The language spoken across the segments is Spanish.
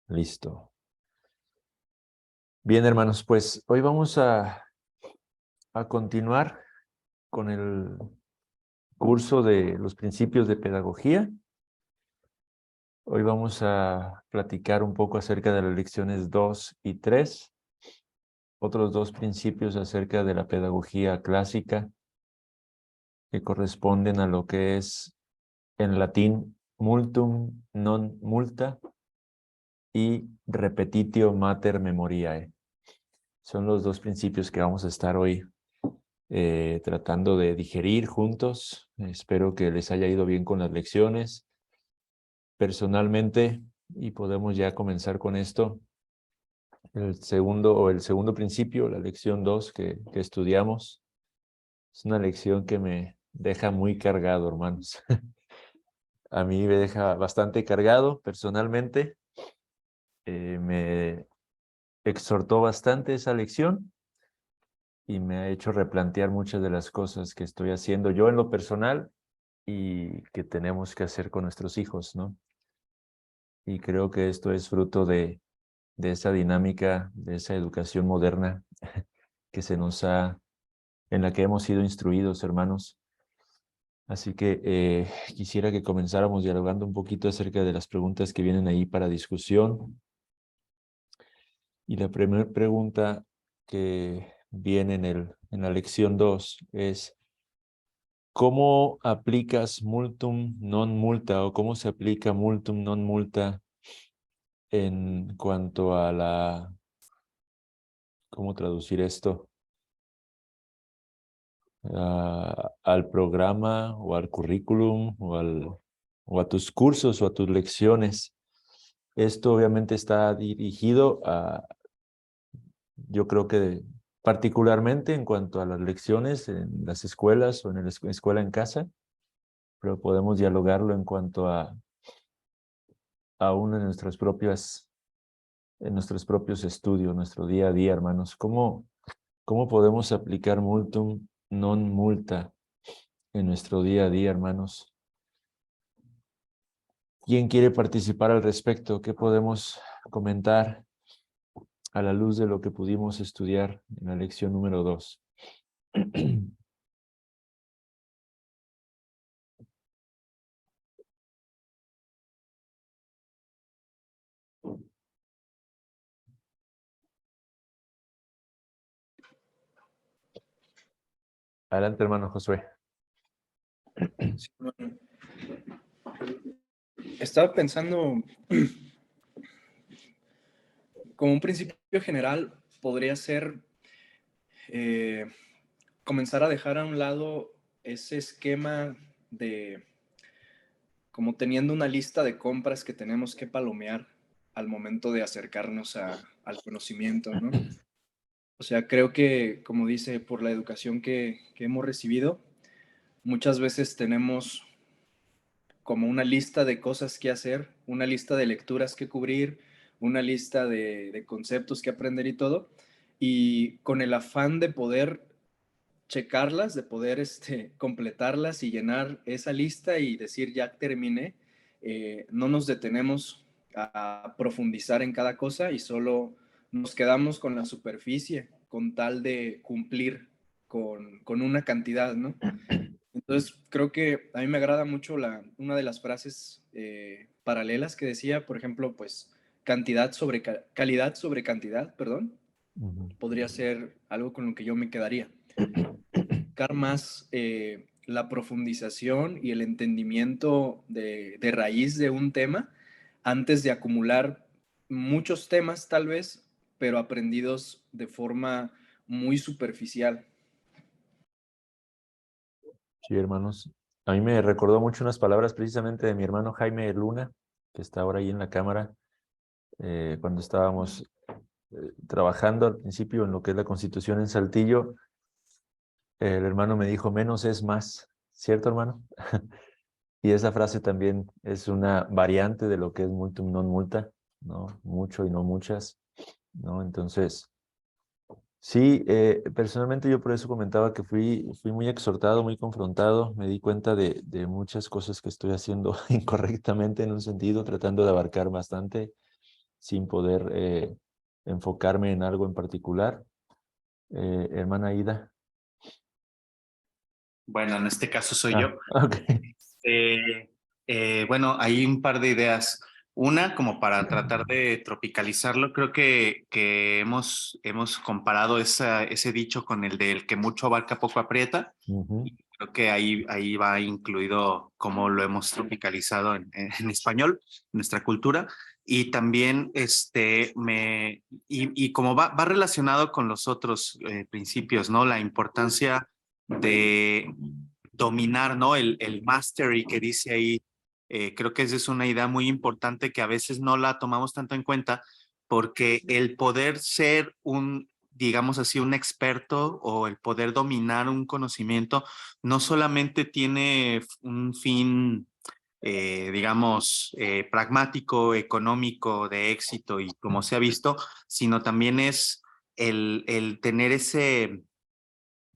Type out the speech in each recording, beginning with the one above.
Listo. Bien, hermanos, pues hoy vamos a continuar con el curso de los principios de pedagogía. Hoy vamos a platicar un poco acerca de las lecciones 2 y 3, otros dos principios acerca de la pedagogía clásica que corresponden a lo que es en latín multum non multa y repetitio mater memoriae. Son los dos principios que vamos a estar hoy tratando de digerir juntos. Espero que les haya ido bien con las lecciones. Personalmente, y podemos ya comenzar con esto, el segundo principio, la lección 2 que estudiamos, es una lección que me deja muy cargado, hermanos. A mí me deja bastante cargado personalmente. Me exhortó bastante esa lección y me ha hecho replantear muchas de las cosas que estoy haciendo yo en lo personal y que tenemos que hacer con nuestros hijos, ¿no? Y creo que esto es fruto de esa dinámica, de esa educación moderna que en la que hemos sido instruidos, hermanos. Así que quisiera que comenzáramos dialogando un poquito acerca de las preguntas que vienen ahí para discusión. Y la primera pregunta que viene en la lección 2 es: ¿cómo aplicas multum non multa o cómo se aplica multum non multa en cuanto a ¿cómo traducir esto? Al programa o al currículum o a tus cursos o a tus lecciones? Esto obviamente está dirigido yo creo que particularmente en cuanto a las lecciones en las escuelas o en la escuela en casa, pero podemos dialogarlo en cuanto a una de en nuestros propios estudios, nuestro día a día, hermanos. ¿Cómo podemos aplicar multum non multa en nuestro día a día, hermanos? ¿Quién quiere participar al respecto? ¿Qué podemos comentar a la luz de lo que pudimos estudiar en la lección número 2? Adelante, hermano Josué. Sí, bueno, estaba pensando, como un principio general, podría ser comenzar a dejar a un lado ese esquema de como teniendo una lista de compras que tenemos que palomear al momento de acercarnos al conocimiento, ¿no? O sea, creo que, como dice, por la educación que hemos recibido, muchas veces tenemos como una lista de cosas que hacer, una lista de lecturas que cubrir, una lista de conceptos que aprender y todo, y con el afán de poder checarlas, de poder completarlas y llenar esa lista y decir ya terminé, no nos detenemos a profundizar en cada cosa y solo nos quedamos con la superficie con tal de cumplir con una cantidad, ¿no? Entonces, creo que a mí me agrada mucho una de las frases paralelas que decía, por ejemplo, pues calidad sobre cantidad, perdón, podría ser algo con lo que yo me quedaría. Buscar más la profundización y el entendimiento de raíz de un tema antes de acumular muchos temas tal vez, pero aprendidos de forma muy superficial. Sí, hermanos. A mí me recordó mucho unas palabras precisamente de mi hermano Jaime Luna, que está ahora ahí en la cámara, cuando estábamos trabajando al principio en lo que es la Constitución en Saltillo. El hermano me dijo: menos es más, ¿cierto, hermano? Y esa frase también es una variante de lo que es multum non multa, ¿no? Mucho y no muchas, ¿no? Entonces, Sí, personalmente yo por eso comentaba que fui muy exhortado, muy confrontado. Me di cuenta de muchas cosas que estoy haciendo incorrectamente en un sentido, tratando de abarcar bastante sin poder enfocarme en algo en particular. Hermana Ida. Bueno, en este caso soy yo. Ah, ok. Bueno, hay un par de ideas. Una, como para tratar de tropicalizarlo, creo que hemos comparado ese dicho con el del que mucho abarca, poco aprieta. Ujú. Y creo que ahí va incluido cómo lo hemos tropicalizado en español, nuestra cultura. Y también, y como va relacionado con los otros principios, ¿no? La importancia de dominar, ¿no? El mastery que dice ahí, creo que esa es una idea muy importante que a veces no la tomamos tanto en cuenta, porque el poder ser digamos así, un experto o el poder dominar un conocimiento no solamente tiene un fin, digamos, pragmático, económico, de éxito y como se ha visto, sino también es el tener ese,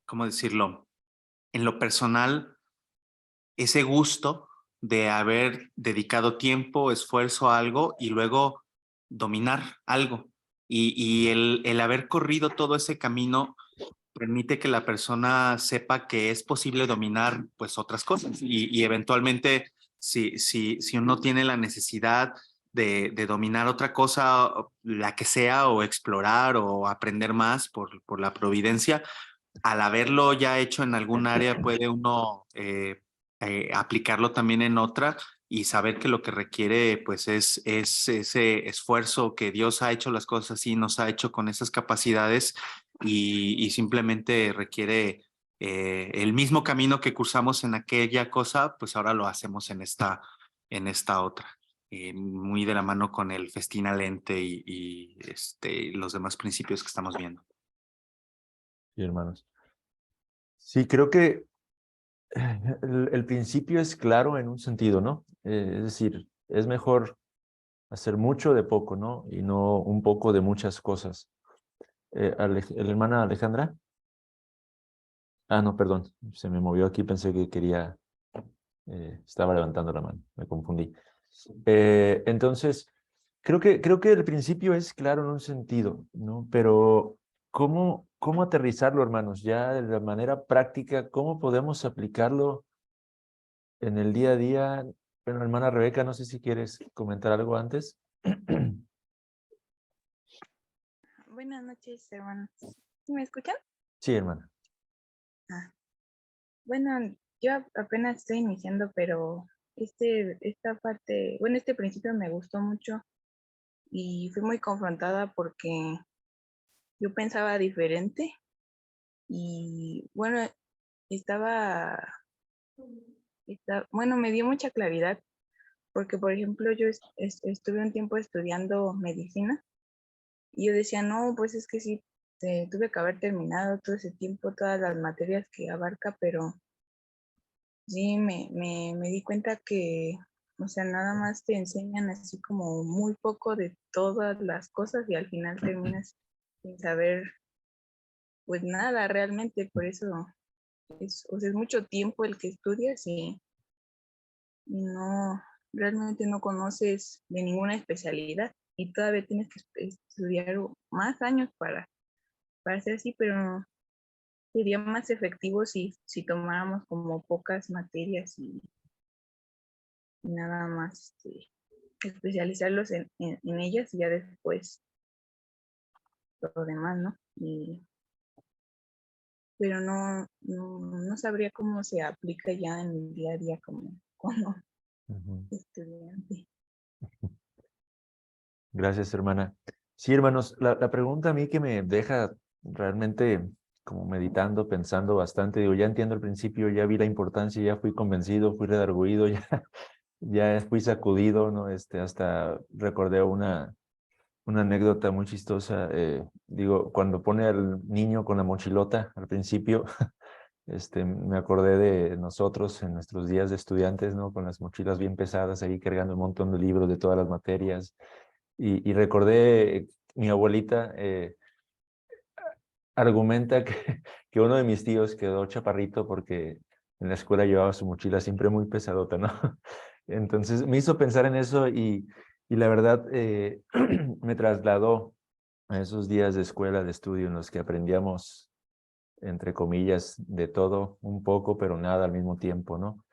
¿cómo decirlo? En lo personal, ese gusto de haber dedicado tiempo, esfuerzo a algo y luego dominar algo. Y el haber corrido todo ese camino permite que la persona sepa que es posible dominar pues otras cosas y eventualmente si uno tiene la necesidad de dominar otra cosa, la que sea, o explorar o aprender más por la providencia, al haberlo ya hecho en algún área, puede uno aplicarlo también en otra y saber que lo que requiere pues es ese esfuerzo que Dios ha hecho las cosas y nos ha hecho con esas capacidades y simplemente requiere el mismo camino que cursamos en aquella cosa, pues ahora lo hacemos en esta otra. Muy de la mano con el festín alente y los demás principios que estamos viendo. Sí, hermanos. Sí, creo que el principio es claro en un sentido, ¿no? Es decir, es mejor hacer mucho de poco, ¿no? Y no un poco de muchas cosas. ¿La hermana Alejandra? Ah, no, perdón, se me movió aquí, pensé que quería, estaba levantando la mano, me confundí. Entonces, creo que el principio es claro en un sentido, ¿no? Pero, ¿cómo aterrizarlo, hermanos? Ya de la manera práctica, ¿cómo podemos aplicarlo en el día a día? Bueno, hermana Rebeca, no sé si quieres comentar algo antes. Buenas noches, hermanos. ¿Sí me escuchan? Sí, hermana. Ah, bueno, yo apenas estoy iniciando, pero esta parte, bueno, este principio me gustó mucho y fui muy confrontada porque yo pensaba diferente y bueno, estaba, bueno, me dio mucha claridad porque, por ejemplo, yo estuve un tiempo estudiando medicina y yo decía, no, pues es que sí, tuve que haber terminado todo ese tiempo, todas las materias que abarca, pero sí, me di cuenta que, o sea, nada más te enseñan así como muy poco de todas las cosas y al final terminas sin saber pues nada realmente, por eso o sea, es mucho tiempo el que estudias y no, realmente no conoces de ninguna especialidad y todavía tienes que estudiar más años para ser así, pero sería más efectivo si tomáramos como pocas materias y nada más especializarlos en ellas y ya después lo demás, ¿no? Pero no sabría cómo se aplica ya en el día a día como Ujú. estudiante. Gracias, hermana. Sí, hermanos, la pregunta a mí que me deja realmente como meditando, pensando bastante, digo, ya entiendo el principio, ya vi la importancia, ya fui convencido, fui redarguido, ya fui sacudido, ¿no? Hasta recordé una anécdota muy chistosa, digo, cuando pone al niño con la mochilota al principio, me acordé de nosotros en nuestros días de estudiantes, ¿no? Con las mochilas bien pesadas, ahí cargando un montón de libros de todas las materias. Y recordé mi abuelita argumenta que uno de mis tíos quedó chaparrito porque en la escuela llevaba su mochila siempre muy pesadota, ¿no? Entonces me hizo pensar en eso y la verdad me trasladó a esos días de escuela, de estudio en los que aprendíamos, entre comillas, de todo, un poco, pero nada al mismo tiempo, ¿no?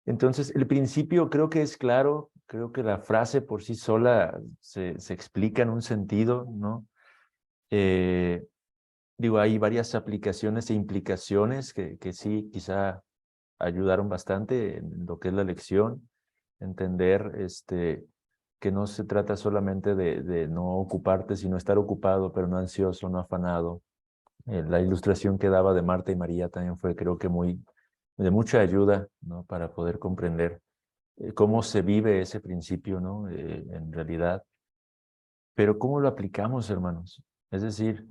Entonces, el principio creo que es claro, creo que la frase por sí sola se explica en un sentido, ¿no? Digo, hay varias aplicaciones e implicaciones que sí, quizá ayudaron bastante en lo que es la lección, entender que no se trata solamente de no ocuparte, sino estar ocupado, pero no ansioso, no afanado. La ilustración que daba de Marta y María también fue, creo que de mucha ayuda, ¿no? Para poder comprender cómo se vive ese principio, ¿no? En realidad. Pero ¿cómo lo aplicamos, hermanos? Es decir,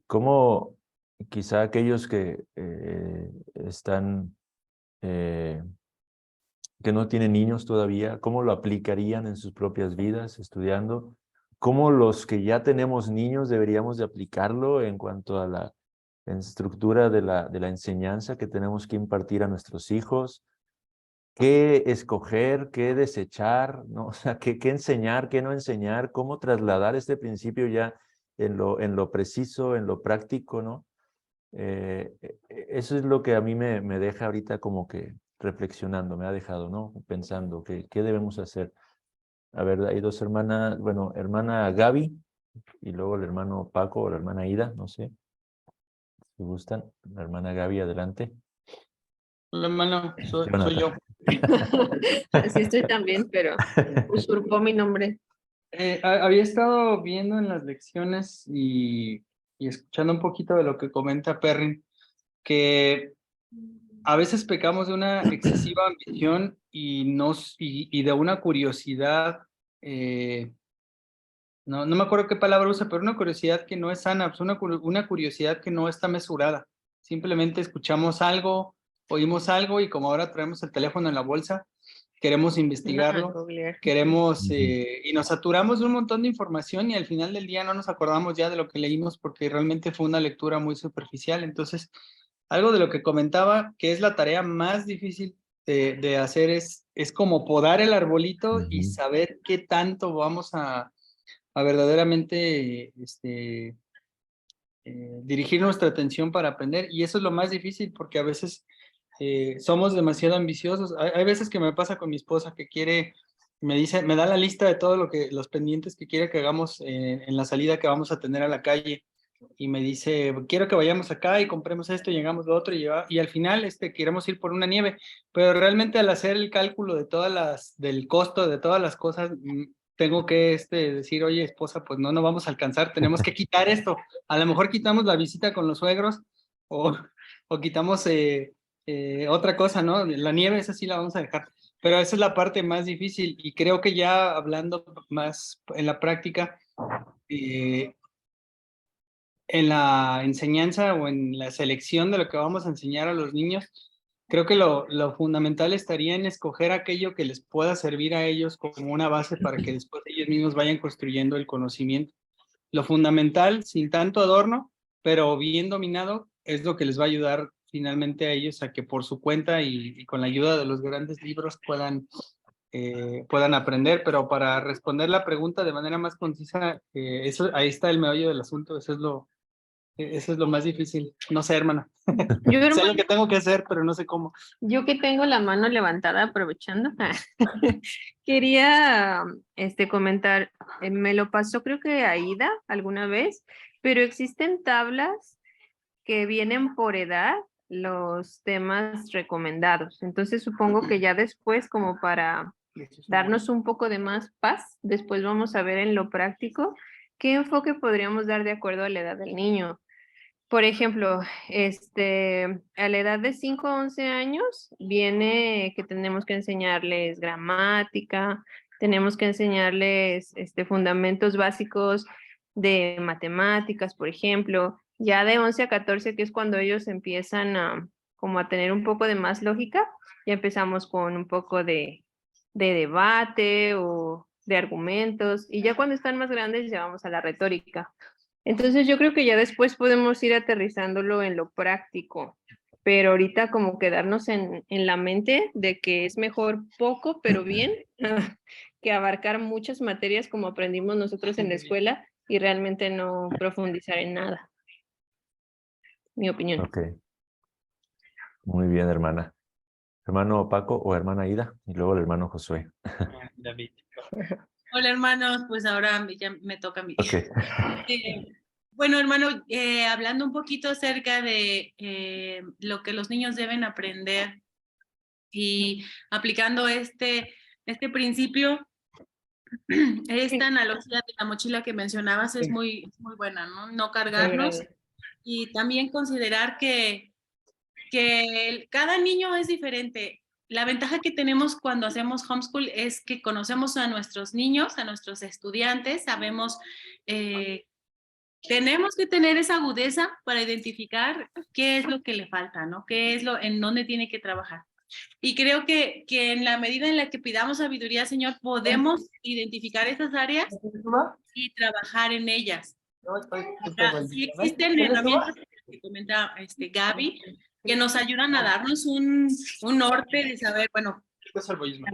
¿cómo quizá aquellos que están, eh, que no tienen niños todavía, cómo lo aplicarían en sus propias vidas estudiando? ¿Cómo los que ya tenemos niños deberíamos de aplicarlo en cuanto a la estructura de la enseñanza que tenemos que impartir a nuestros hijos? ¿Qué escoger, qué desechar, ¿no? O sea, qué enseñar, qué no enseñar, cómo trasladar este principio ya en lo preciso, en lo práctico, ¿no? Eso es lo que a mí me deja ahorita como que reflexionando, me ha dejado, ¿no? Pensando, ¿qué debemos hacer? A ver, hay dos hermanas, bueno, hermana Gaby y luego el hermano Paco o la hermana Ida, no sé, si gustan. La hermana Gaby, adelante. Hola, hermano, soy Jonathan. yo. Así estoy también, pero usurpó mi nombre. Había estado viendo en las lecciones y escuchando un poquito de lo que comenta Perrin, que a veces pecamos de una excesiva ambición y de una curiosidad, no me acuerdo qué palabra usa, pero una curiosidad que no es sana, pues una curiosidad que no está mesurada. Simplemente escuchamos algo, oímos algo y como ahora traemos el teléfono en la bolsa, queremos investigarlo, Googlear. queremos Ujú. y nos saturamos de un montón de información y al final del día no nos acordamos ya de lo que leímos porque realmente fue una lectura muy superficial. Entonces, algo de lo que comentaba, que es la tarea más difícil de hacer es como podar el arbolito y Ujú. saber qué tanto vamos a verdaderamente dirigir nuestra atención para aprender. Y eso es lo más difícil porque a veces somos demasiado ambiciosos. Hay veces que me pasa con mi esposa que me da la lista de todo los pendientes que quiere que hagamos en la salida que vamos a tener a la calle. Y me dice, quiero que vayamos acá y compremos esto y llegamos lo otro y al final queremos ir por una nieve, pero realmente al hacer el cálculo del costo de todas las cosas, tengo que decir, oye esposa, pues no vamos a alcanzar, tenemos que quitar esto, a lo mejor quitamos la visita con los suegros o, o quitamos otra cosa, ¿no? La nieve esa sí la vamos a dejar, pero esa es la parte más difícil y creo que ya hablando más en la práctica, en la enseñanza o en la selección de lo que vamos a enseñar a los niños, creo que lo fundamental estaría en escoger aquello que les pueda servir a ellos como una base para que después ellos mismos vayan construyendo el conocimiento. Lo fundamental, sin tanto adorno, pero bien dominado, es lo que les va a ayudar finalmente a ellos a que por su cuenta y con la ayuda de los grandes libros puedan aprender, pero para responder la pregunta de manera más concisa, ahí está el meollo del asunto, eso es lo más difícil. No sé, hermana. Yo, Sé lo hermano, que tengo que hacer, pero no sé cómo. yo que tengo la mano levantada aprovechando, quería comentar, me lo pasó creo que Aida alguna vez, pero existen tablas que vienen por edad los temas recomendados. Entonces supongo que ya después, como para darnos un poco de más paz, después vamos a ver en lo práctico qué enfoque podríamos dar de acuerdo a la edad del niño. Por ejemplo, a la edad de 5 a 11 años viene que tenemos que enseñarles gramática, tenemos que enseñarles fundamentos básicos de matemáticas, por ejemplo. Ya de 11 a 14, que es cuando ellos empiezan como a tener un poco de más lógica, ya empezamos con un poco de debate o de argumentos, y ya cuando están más grandes ya vamos a la retórica. Entonces yo creo que ya después podemos ir aterrizándolo en lo práctico, pero ahorita como quedarnos en la mente de que es mejor poco, pero bien, que abarcar muchas materias como aprendimos nosotros en la escuela y realmente no profundizar en nada. Mi opinión. Ok, muy bien, hermana. Hermano Paco o hermana Ida, y luego el hermano Josué. David. Hola hermanos, pues ahora ya me toca a mí. Ok. Bueno, hermano, hablando un poquito acerca de lo que los niños deben aprender y aplicando este principio, esta analogía de la mochila que mencionabas es muy buena, ¿no? No cargarnos y también considerar que cada niño es diferente. La ventaja que tenemos cuando hacemos homeschool es que conocemos a nuestros niños, a nuestros estudiantes, sabemos, tenemos que tener esa agudeza para identificar qué es lo que le falta, ¿no? Qué es en dónde tiene que trabajar. Y creo que en la medida en la que pidamos sabiduría, Señor, podemos identificar esas áreas y trabajar en ellas. Sí existen herramientas que comenta Gaby, que nos ayudan a darnos un norte de saber, bueno, ¿a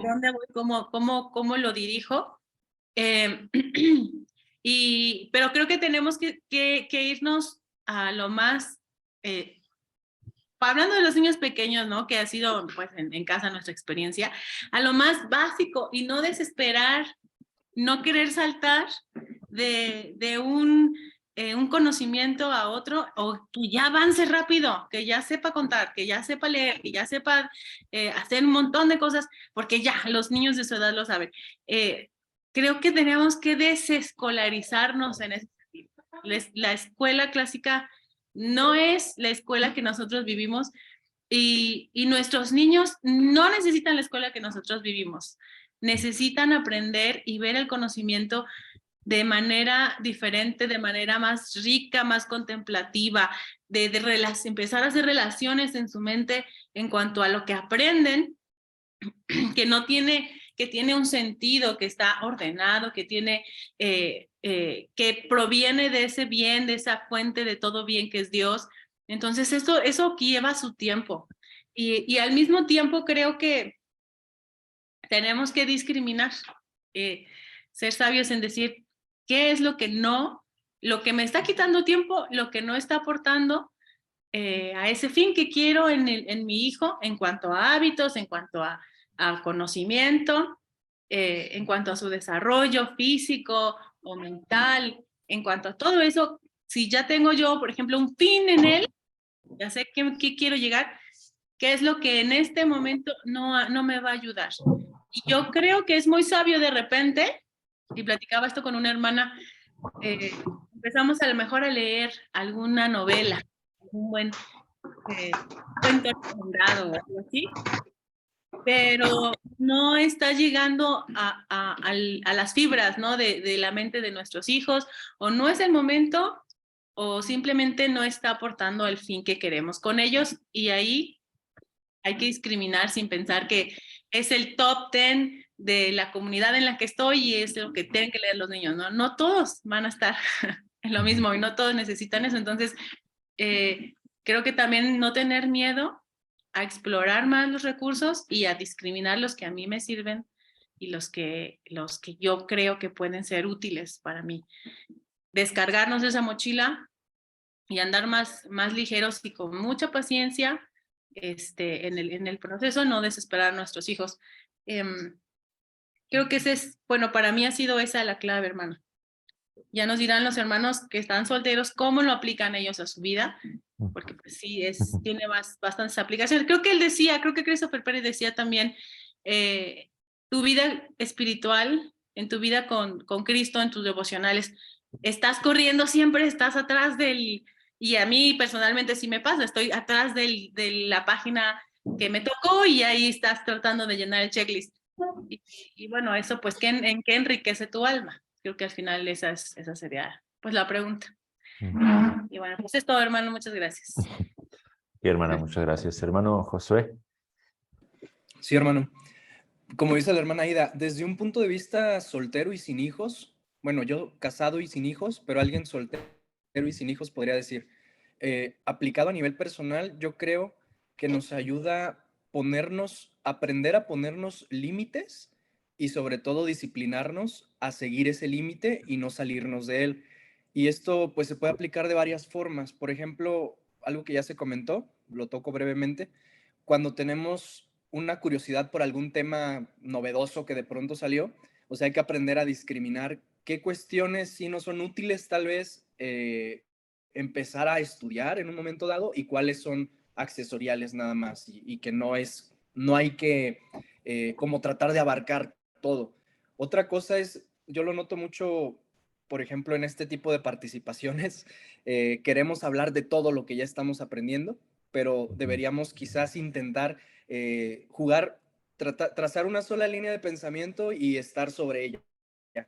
dónde voy? ¿Cómo lo dirijo? Pero creo que tenemos que irnos a lo más, hablando de los niños pequeños, ¿no? Que ha sido pues, en casa nuestra experiencia, a lo más básico y no desesperar, no querer saltar de un conocimiento a otro, o que ya avance rápido, que ya sepa contar, que ya sepa leer, que ya sepa hacer un montón de cosas, porque ya los niños de su edad lo saben. Creo que tenemos que desescolarizarnos en ese sentido. La escuela clásica no es la escuela que nosotros vivimos y nuestros niños no necesitan la escuela que nosotros vivimos. Necesitan aprender y ver el conocimiento de manera diferente, de manera más rica, más contemplativa, empezar a hacer relaciones en su mente en cuanto a lo que aprenden, que tiene un sentido, que está ordenado, que tiene, que proviene de ese bien, de esa fuente de todo bien que es Dios. Entonces eso lleva su tiempo. Y al mismo tiempo creo que tenemos que discriminar, ser sabios en decir qué es lo que no, lo que me está quitando tiempo, lo que no está aportando a ese fin que quiero en mi hijo, en cuanto a hábitos, en cuanto a conocimiento, en cuanto a su desarrollo físico o mental, en cuanto a todo eso. Si ya tengo yo, por ejemplo, un fin en él, ya sé qué quiero llegar, qué es lo que en este momento no me va a ayudar. Y yo creo que es muy sabio de repente, y platicaba esto con una hermana, empezamos a lo mejor a leer alguna novela, un buen cuento recomendado o algo así, pero no está llegando a las fibras, ¿no? de la mente de nuestros hijos, o no es el momento, o simplemente no está aportando el fin que queremos con ellos, y ahí hay que discriminar sin pensar que es el top 10 de la comunidad en la que estoy y es lo que tienen que leer los niños, ¿no? No todos van a estar en lo mismo y no todos necesitan eso. Entonces, creo que también no tener miedo a explorar más los recursos y a discriminar los que a mí me sirven y los que yo creo que pueden ser útiles para mí. Descargarnos de esa mochila y andar más ligeros y con mucha paciencia en el proceso, no desesperar a nuestros hijos. Creo que bueno, para mí ha sido esa la clave, hermano. Ya nos dirán los hermanos que están solteros cómo lo aplican ellos a su vida, porque pues sí, tiene bastantes aplicaciones. Creo que Christopher Pérez decía también, tu vida espiritual, en tu vida con Cristo, en tus devocionales, estás corriendo siempre, estás atrás y a mí personalmente sí me pasa, estoy atrás de la página que me tocó y ahí estás tratando de llenar el checklist. Y bueno, eso pues, ¿en qué enriquece tu alma? Creo que al final esa sería pues la pregunta. Y bueno, pues es todo, hermano, muchas gracias. Y hermana, muchas gracias. Hermano Josué. Sí, hermano. Como dice la hermana Ida, desde un punto de vista soltero y sin hijos, bueno, yo casado y sin hijos, pero alguien soltero, y sin hijos, podría decir. Aplicado a nivel personal, yo creo que nos ayuda aprender a ponernos límites y sobre todo disciplinarnos a seguir ese límite y no salirnos de él. Y esto pues se puede aplicar de varias formas. Por ejemplo, algo que ya se comentó, lo toco brevemente, cuando tenemos una curiosidad por algún tema novedoso que de pronto salió, o sea, hay que aprender a discriminar qué cuestiones sí no son útiles tal vez empezar a estudiar en un momento dado y cuáles son accesoriales nada más y que no hay que como tratar de abarcar todo. Otra cosa es, yo lo noto mucho, por ejemplo, en este tipo de participaciones, queremos hablar de todo lo que ya estamos aprendiendo, pero deberíamos quizás intentar jugar, trazar una sola línea de pensamiento y estar sobre ella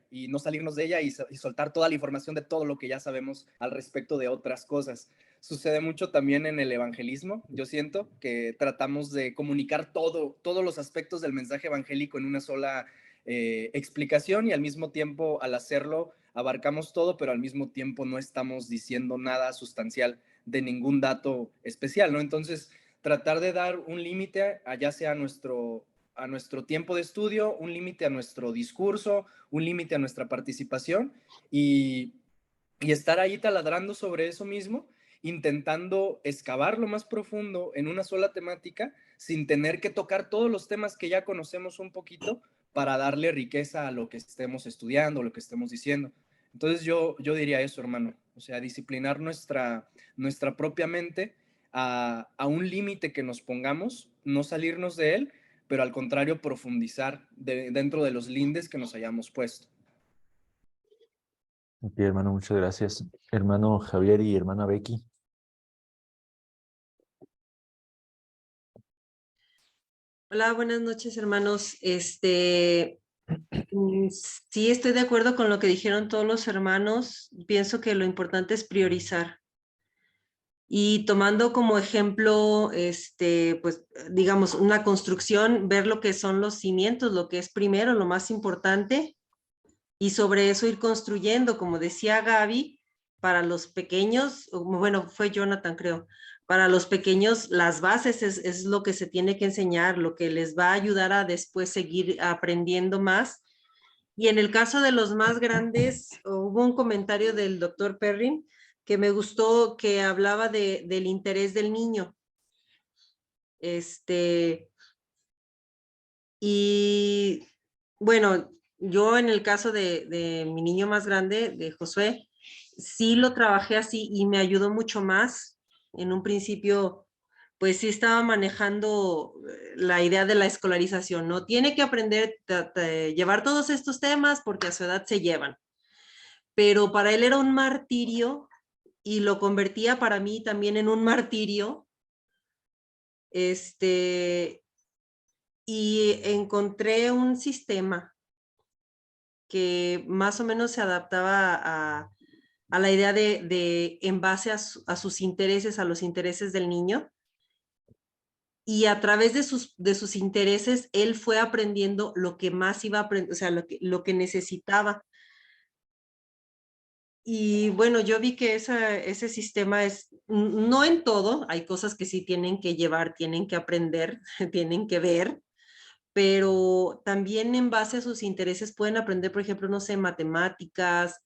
y no salirnos de ella y soltar toda la información de todo lo que ya sabemos al respecto de otras cosas. Sucede mucho también en el evangelismo. Yo siento que tratamos de comunicar todos los aspectos del mensaje evangélico en una sola explicación y al mismo tiempo al hacerlo abarcamos todo, pero al mismo tiempo no estamos diciendo nada sustancial de ningún dato especial, ¿no? Entonces, tratar de dar un límite, ya sea a nuestro tiempo de estudio, un límite a nuestro discurso, un límite a nuestra participación y estar ahí taladrando sobre eso mismo, intentando excavar lo más profundo en una sola temática sin tener que tocar todos los temas que ya conocemos un poquito para darle riqueza a lo que estemos estudiando, lo que estemos diciendo. Entonces yo diría eso, hermano, o sea, disciplinar nuestra propia mente a un límite que nos pongamos, no salirnos de él, pero al contrario profundizar dentro de los lindes que nos hayamos puesto. Ok, hermano, muchas gracias. Hermano Javier y hermana Becky. Hola, buenas noches, hermanos. Sí, estoy de acuerdo con lo que dijeron todos los hermanos. Pienso que lo importante es priorizar. Y tomando como ejemplo, pues, digamos, una construcción, ver lo que son los cimientos, lo que es primero, lo más importante, y sobre eso ir construyendo, como decía Gaby, para los pequeños, bueno, fue Jonathan, creo, para los pequeños las bases es lo que se tiene que enseñar, lo que les va a ayudar a después seguir aprendiendo más. Y en el caso de los más grandes, hubo un comentario del doctor Perrin que me gustó, que hablaba del interés del niño. Y bueno, yo en el caso de mi niño más grande, de Josué, sí lo trabajé así y me ayudó mucho más. En un principio, pues sí estaba manejando la idea de la escolarización, ¿no? Tiene que aprender a llevar todos estos temas porque a su edad se llevan. Pero para él era un martirio y lo convertía para mí también en un martirio. Y encontré un sistema que más o menos se adaptaba a la idea de en base a sus intereses, a los intereses del niño. Y a través de sus intereses, él fue aprendiendo lo que más iba a aprender, o sea, lo que necesitaba. Y bueno, yo vi que ese sistema es, no en todo, hay cosas que sí tienen que llevar, tienen que aprender, tienen que ver, pero también en base a sus intereses pueden aprender, por ejemplo, no sé, matemáticas,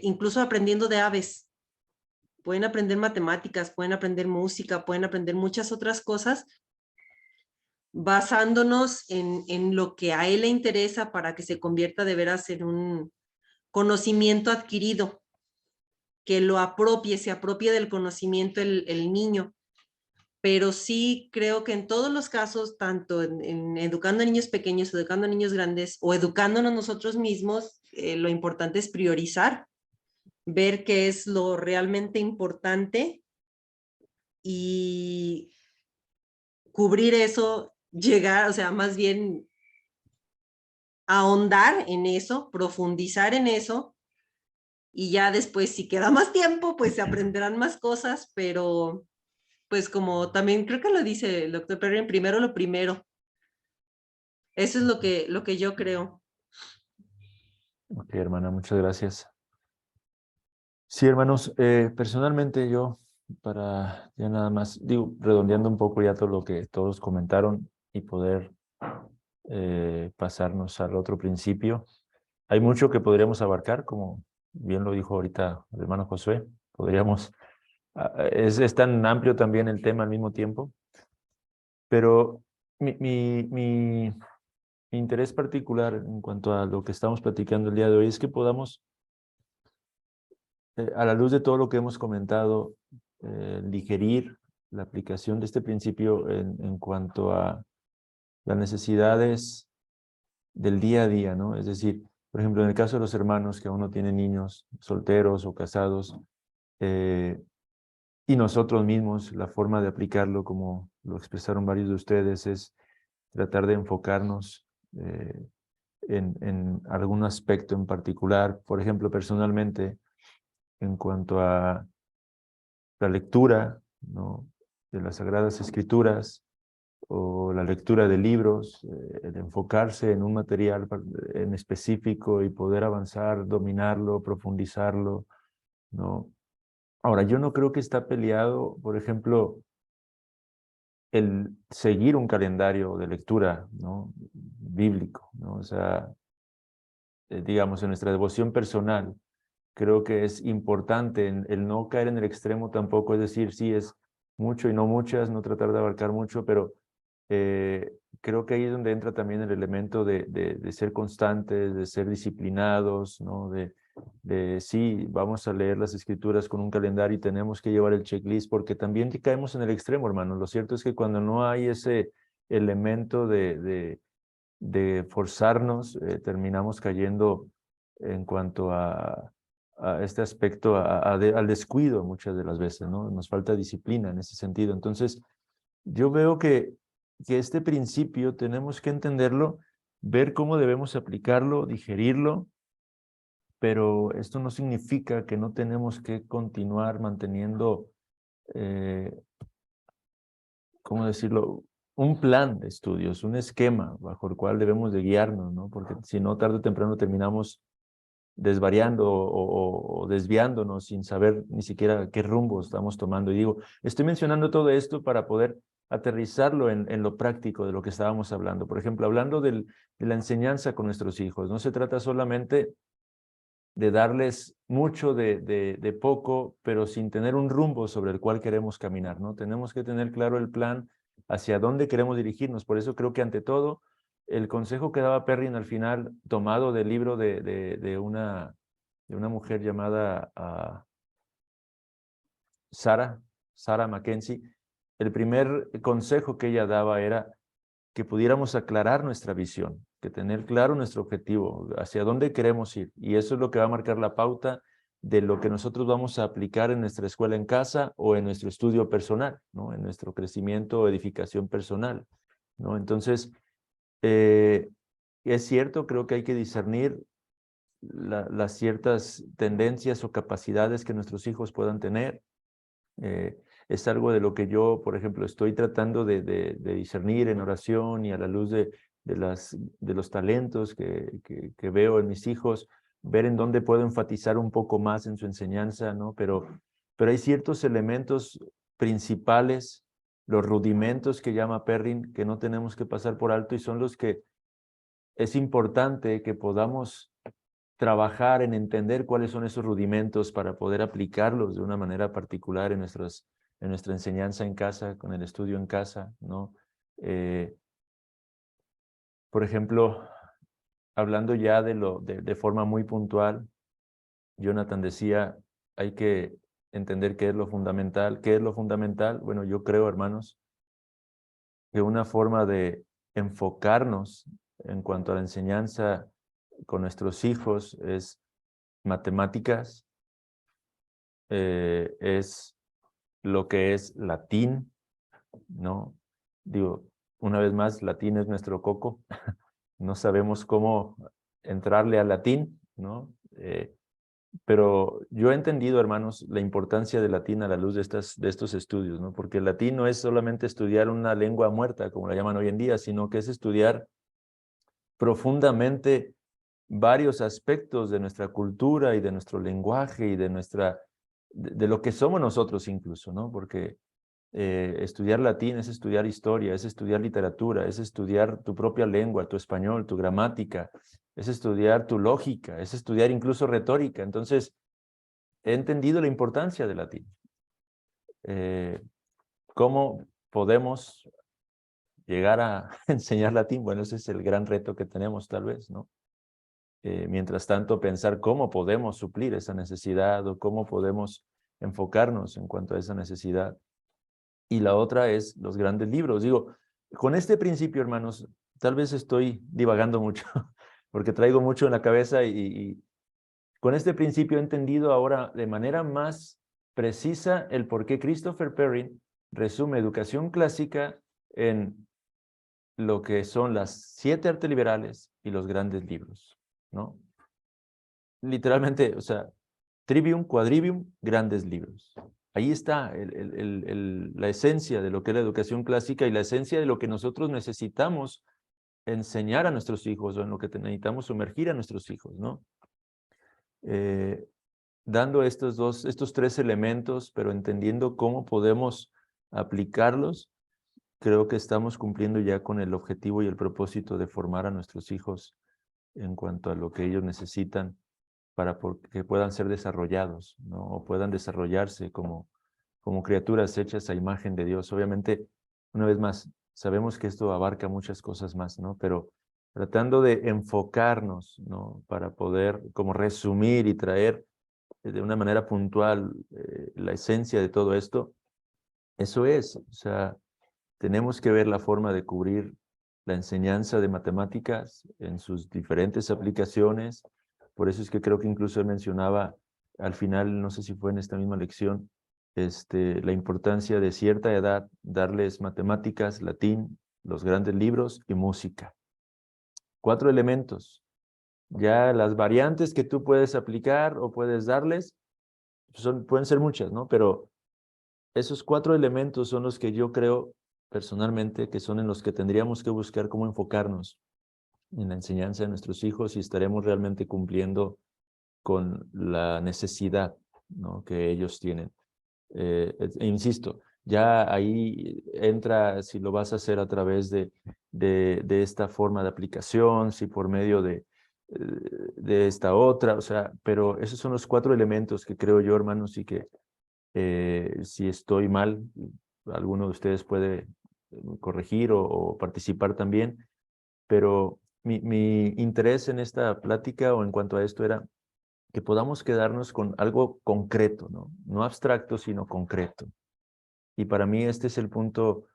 incluso aprendiendo de aves. Pueden aprender matemáticas, pueden aprender música, pueden aprender muchas otras cosas basándonos en lo que a él le interesa para que se convierta de veras en un conocimiento adquirido, que lo apropie, se apropie del conocimiento el niño. Pero sí creo que en todos los casos, tanto en educando a niños pequeños, educando a niños grandes o educándonos nosotros mismos, lo importante es priorizar, ver qué es lo realmente importante y cubrir eso, llegar, o sea, más bien ahondar en eso, profundizar en eso y ya después, si queda más tiempo, pues se aprenderán más cosas, pero pues como también creo que lo dice el doctor Perrin, primero lo primero. Eso es lo que yo creo. Ok, hermana, muchas gracias. Sí, hermanos, personalmente yo, para ya nada más, digo, redondeando un poco ya todo lo que todos comentaron y poder pasarnos al otro principio. Hay mucho que podríamos abarcar, como bien lo dijo ahorita el hermano Josué. Podríamos, es tan amplio también el tema al mismo tiempo, pero mi interés particular en cuanto a lo que estamos platicando el día de hoy es que podamos, a la luz de todo lo que hemos comentado, digerir la aplicación de este principio en cuanto a las necesidades del día a día, ¿no? Es decir, por ejemplo, en el caso de los hermanos que aún no tienen niños, solteros o casados, y nosotros mismos, la forma de aplicarlo, como lo expresaron varios de ustedes, es tratar de enfocarnos en algún aspecto en particular. Por ejemplo, personalmente, en cuanto a la lectura, ¿no?, de las Sagradas Escrituras, o la lectura de libros, el enfocarse en un material en específico y poder avanzar, dominarlo, profundizarlo, ¿no? Ahora, yo no creo que está peleado, por ejemplo, el seguir un calendario de lectura, ¿no?, bíblico, ¿no? O sea, digamos, en nuestra devoción personal, creo que es importante el no caer en el extremo tampoco, es decir, sí es mucho y no muchas, no tratar de abarcar mucho, pero creo que ahí es donde entra también el elemento de ser constantes, de ser disciplinados, ¿no? Sí, vamos a leer las escrituras con un calendario y tenemos que llevar el checklist, porque también caemos en el extremo, hermano. Lo cierto es que cuando no hay ese elemento de forzarnos, terminamos cayendo en cuanto a este aspecto, al descuido muchas de las veces, ¿no? Nos falta disciplina en ese sentido. Entonces, yo veo que este principio tenemos que entenderlo, ver cómo debemos aplicarlo, digerirlo, pero esto no significa que no tenemos que continuar manteniendo, ¿cómo decirlo?, un plan de estudios, un esquema bajo el cual debemos de guiarnos, ¿no? Porque si no, tarde o temprano terminamos desvariando o desviándonos sin saber ni siquiera qué rumbo estamos tomando. Y digo, estoy mencionando todo esto para poder aterrizarlo en lo práctico de lo que estábamos hablando. Por ejemplo, hablando de la enseñanza con nuestros hijos. No se trata solamente de darles mucho de poco, pero sin tener un rumbo sobre el cual queremos caminar, ¿no? Tenemos que tener claro el plan hacia dónde queremos dirigirnos. Por eso creo que ante todo, el consejo que daba Perrin al final, tomado del libro de una mujer llamada Sarah Mackenzie, el primer consejo que ella daba era que pudiéramos aclarar nuestra visión, que tener claro nuestro objetivo, hacia dónde queremos ir. Y eso es lo que va a marcar la pauta de lo que nosotros vamos a aplicar en nuestra escuela en casa o en nuestro estudio personal, ¿no?, en nuestro crecimiento o edificación personal, ¿no? Entonces, es cierto, creo que hay que discernir las ciertas tendencias o capacidades que nuestros hijos puedan tener. Es algo de lo que yo, por ejemplo, estoy tratando de discernir en oración y a la luz de los talentos que veo en mis hijos, ver en dónde puedo enfatizar un poco más en su enseñanza, ¿no? Pero hay ciertos elementos principales, los rudimentos que llama Perrin, que no tenemos que pasar por alto y son los que es importante que podamos trabajar en entender cuáles son esos rudimentos para poder aplicarlos de una manera particular en nuestra enseñanza en casa, con el estudio en casa, ¿no? Por ejemplo, hablando ya de forma muy puntual, Jonathan decía, hay que entender qué es lo fundamental. ¿Qué es lo fundamental? Bueno, yo creo, hermanos, que una forma de enfocarnos en cuanto a la enseñanza con nuestros hijos es matemáticas, es lo que es latín, ¿no? Digo, una vez más, latín es nuestro coco. No sabemos cómo entrarle al latín, ¿no? Pero yo he entendido, hermanos, la importancia del latín a la luz de estos estudios, ¿no? Porque el latín no es solamente estudiar una lengua muerta, como la llaman hoy en día, sino que es estudiar profundamente varios aspectos de nuestra cultura y de nuestro lenguaje y de lo que somos nosotros incluso, ¿no? Porque estudiar latín es estudiar historia, es estudiar literatura, es estudiar tu propia lengua, tu español, tu gramática, es estudiar tu lógica, es estudiar incluso retórica. Entonces, he entendido la importancia del latín. ¿Cómo podemos llegar a enseñar latín? Bueno, ese es el gran reto que tenemos tal vez, ¿no? Mientras tanto, pensar cómo podemos suplir esa necesidad o cómo podemos enfocarnos en cuanto a esa necesidad. Y la otra es los grandes libros. Digo, con este principio, hermanos, tal vez estoy divagando mucho, porque traigo mucho en la cabeza y con este principio he entendido ahora de manera más precisa el por qué Christopher Perrin resume educación clásica en lo que son las 7 artes liberales y los grandes libros, ¿no? Literalmente, o sea, trivium, quadrivium, grandes libros. Ahí está la esencia de lo que es la educación clásica y la esencia de lo que nosotros necesitamos enseñar a nuestros hijos o en lo que necesitamos sumergir a nuestros hijos, ¿no? Dando estos 3 elementos, pero entendiendo cómo podemos aplicarlos, creo que estamos cumpliendo ya con el objetivo y el propósito de formar a nuestros hijos en cuanto a lo que ellos necesitan para que puedan ser desarrollados, ¿no? O puedan desarrollarse como criaturas hechas a imagen de Dios. Obviamente, una vez más, sabemos que esto abarca muchas cosas más, ¿no? Pero tratando de enfocarnos, ¿no? Para poder como resumir y traer de una manera puntual la esencia de todo esto, eso es, o sea, tenemos que ver la forma de cubrir la enseñanza de matemáticas en sus diferentes aplicaciones. Por eso es que creo que incluso él mencionaba al final, no sé si fue en esta misma lección, la importancia de cierta edad darles matemáticas, latín, los grandes libros y música. 4 elementos. Ya las variantes que tú puedes aplicar o puedes darles pueden ser muchas, ¿no? Pero esos 4 elementos son los que yo creo personalmente que son en los que tendríamos que buscar cómo enfocarnos en la enseñanza de nuestros hijos y estaremos realmente cumpliendo con la necesidad, ¿no? Que ellos tienen. Insisto, ya ahí entra si lo vas a hacer a través de esta forma de aplicación, si por medio de esta otra, o sea, pero esos son los 4 elementos que creo yo, hermanos, y que si estoy mal, alguno de ustedes puede corregir o participar también, pero mi interés en esta plática o en cuanto a esto era que podamos quedarnos con algo concreto, ¿no? No abstracto, sino concreto. Y para mí este es el punto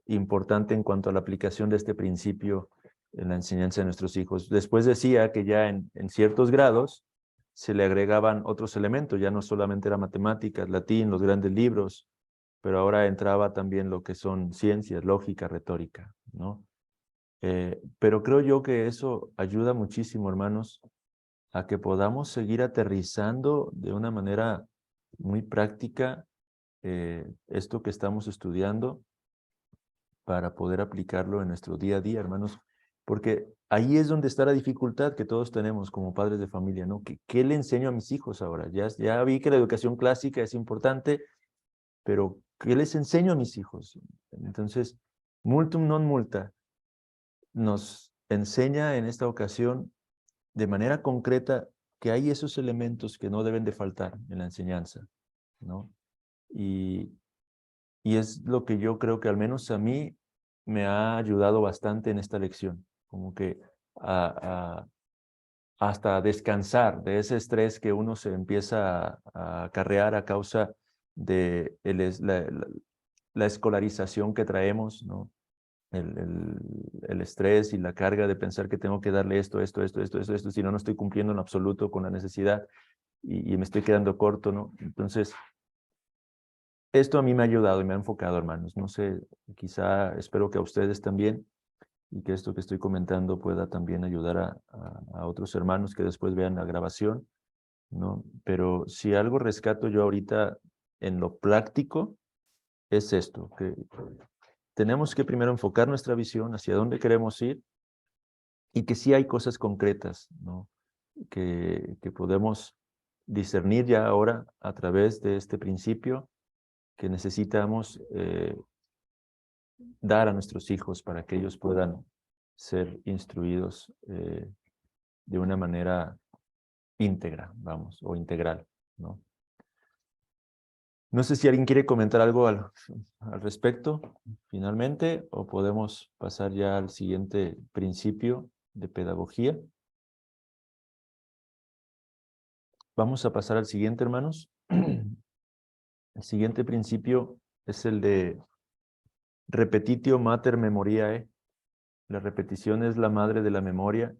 importante en cuanto a la aplicación de este principio en la enseñanza de nuestros hijos. Después decía que ya en ciertos grados se le agregaban otros elementos, ya no solamente era matemáticas, latín, los grandes libros, pero ahora entraba también lo que son ciencias, lógica, retórica, ¿no? Pero creo yo que eso ayuda muchísimo, hermanos, a que podamos seguir aterrizando de una manera muy práctica esto que estamos estudiando para poder aplicarlo en nuestro día a día, hermanos, porque ahí es donde está la dificultad que todos tenemos como padres de familia, ¿no? ¿Qué le enseño a mis hijos ahora? Ya vi que la educación clásica es importante, pero ¿qué les enseño a mis hijos? Entonces, multum non multa nos enseña en esta ocasión de manera concreta que hay esos elementos que no deben de faltar en la enseñanza, ¿no? Y es lo que yo creo que al menos a mí me ha ayudado bastante en esta lección, como que hasta descansar de ese estrés que uno se empieza a acarrear a causa de la escolarización que traemos, ¿no? El estrés y la carga de pensar que tengo que darle esto, si no, no estoy cumpliendo en absoluto con la necesidad y me estoy quedando corto, ¿no? Entonces, esto a mí me ha ayudado y me ha enfocado, hermanos. No sé, quizá espero que a ustedes también y que esto que estoy comentando pueda también ayudar a otros hermanos que después vean la grabación, ¿no? Pero si algo rescato yo ahorita en lo práctico es esto, que tenemos que primero enfocar nuestra visión hacia dónde queremos ir y que sí hay cosas concretas, ¿no? Que podemos discernir ya ahora a través de este principio que necesitamos dar a nuestros hijos para que ellos puedan ser instruidos de una manera íntegra, vamos, o integral, ¿no? No sé si alguien quiere comentar algo al respecto, finalmente, o podemos pasar ya al siguiente principio de pedagogía. Vamos a pasar al siguiente, hermanos. El siguiente principio es el de repetitio mater memoriae. La repetición es la madre de la memoria.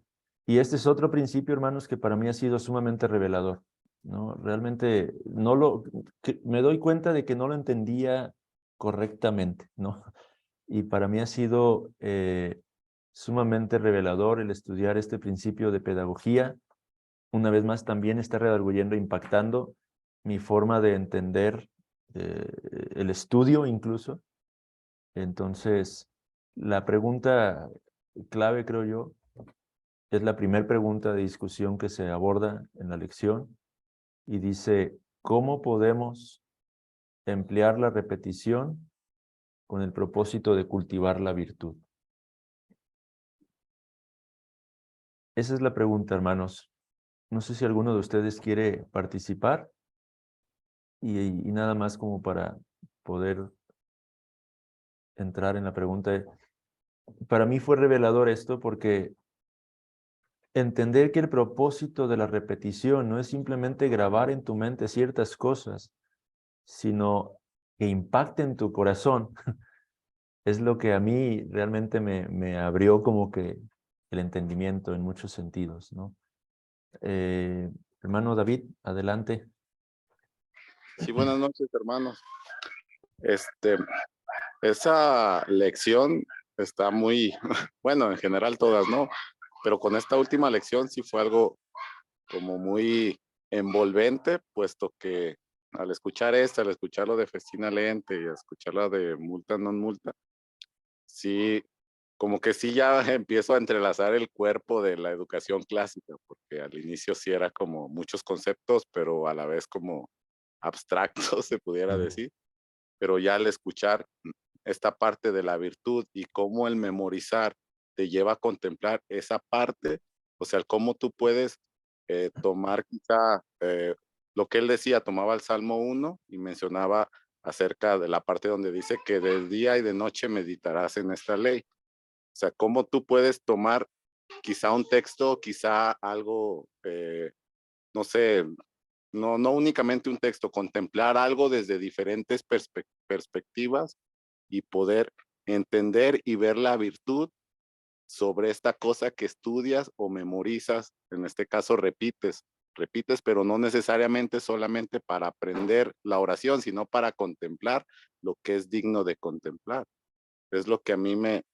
Y este es otro principio, hermanos, que para mí ha sido sumamente revelador, ¿no? Realmente me doy cuenta de que no lo entendía correctamente, ¿no? Y para mí ha sido sumamente revelador el estudiar este principio de pedagogía. Una vez más, también está redarguyendo, impactando mi forma de entender el estudio incluso. Entonces, la pregunta clave, creo yo, es la primera pregunta de discusión que se aborda en la lección y dice, ¿cómo podemos emplear la repetición con el propósito de cultivar la virtud? Esa es la pregunta, hermanos. No sé si alguno de ustedes quiere participar y nada más como para poder entrar en la pregunta. Para mí fue revelador esto porque entender que el propósito de la repetición no es simplemente grabar en tu mente ciertas cosas, sino que impacten tu corazón, es lo que a mí realmente me abrió como que el entendimiento en muchos sentidos, ¿no? Hermano David, adelante. Sí, buenas noches, hermanos. Esa lección está muy, bueno, en general todas, ¿no? Pero con esta última lección sí fue algo como muy envolvente, puesto que al escuchar al escuchar lo de Festina Lente y a escuchar la de Multa non multa, sí, como que sí ya empiezo a entrelazar el cuerpo de la educación clásica, porque al inicio sí era como muchos conceptos, pero a la vez como abstractos, se pudiera decir. Pero ya al escuchar esta parte de la virtud y cómo el memorizar te lleva a contemplar esa parte, o sea, cómo tú puedes tomar quizá lo que él decía, tomaba el Salmo 1 y mencionaba acerca de la parte donde dice que de día y de noche meditarás en esta ley. O sea, cómo tú puedes tomar quizá un texto, quizá algo, no sé, no únicamente un texto, contemplar algo desde diferentes perspectivas y poder entender y ver la virtud sobre esta cosa que estudias o memorizas, en este caso repites, pero no necesariamente solamente para aprender la oración, sino para contemplar lo que es digno de contemplar. Es lo que a mí me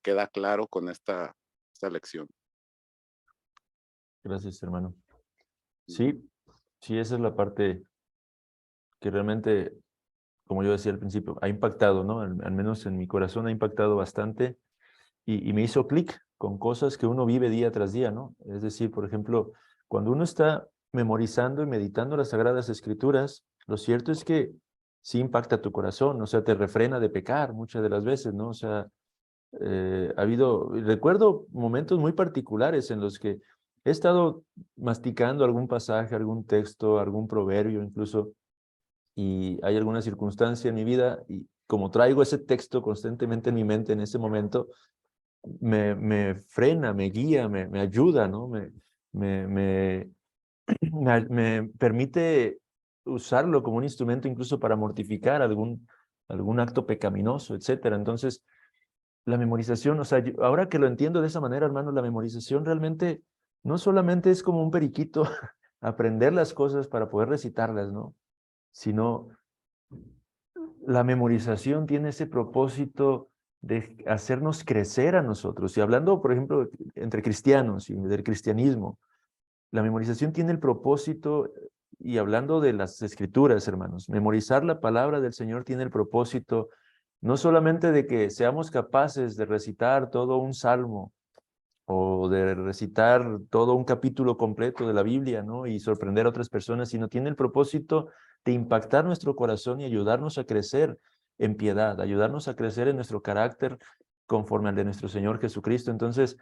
queda claro con esta lección. Gracias, hermano. Sí, esa es la parte que realmente, como yo decía al principio, ha impactado, ¿no? Al menos en mi corazón ha impactado bastante y me hizo clic con cosas que uno vive día tras día, ¿no? Es decir, por ejemplo, cuando uno está memorizando y meditando las Sagradas Escrituras, lo cierto es que sí impacta tu corazón, o sea, te refrena de pecar muchas de las veces, ¿no? O sea, recuerdo momentos muy particulares en los que he estado masticando algún pasaje, algún texto, algún proverbio incluso, y hay alguna circunstancia en mi vida, y como traigo ese texto constantemente en mi mente en ese momento, me frena, me guía, me ayuda, ¿no? Me permite usarlo como un instrumento incluso para mortificar algún acto pecaminoso, etcétera. Entonces, la memorización, o sea, ahora que lo entiendo de esa manera, hermano, la memorización realmente no solamente es como un periquito aprender las cosas para poder recitarlas, ¿no? Sino la memorización tiene ese propósito de hacernos crecer a nosotros. Y hablando, por ejemplo, entre cristianos y del cristianismo, la memorización tiene el propósito, y hablando de las escrituras, hermanos, memorizar la palabra del Señor tiene el propósito no solamente de que seamos capaces de recitar todo un salmo o de recitar todo un capítulo completo de la Biblia, ¿no? Y sorprender a otras personas, sino tiene el propósito de impactar nuestro corazón y ayudarnos a crecer en piedad, ayudarnos a crecer en nuestro carácter conforme al de nuestro Señor Jesucristo. Entonces,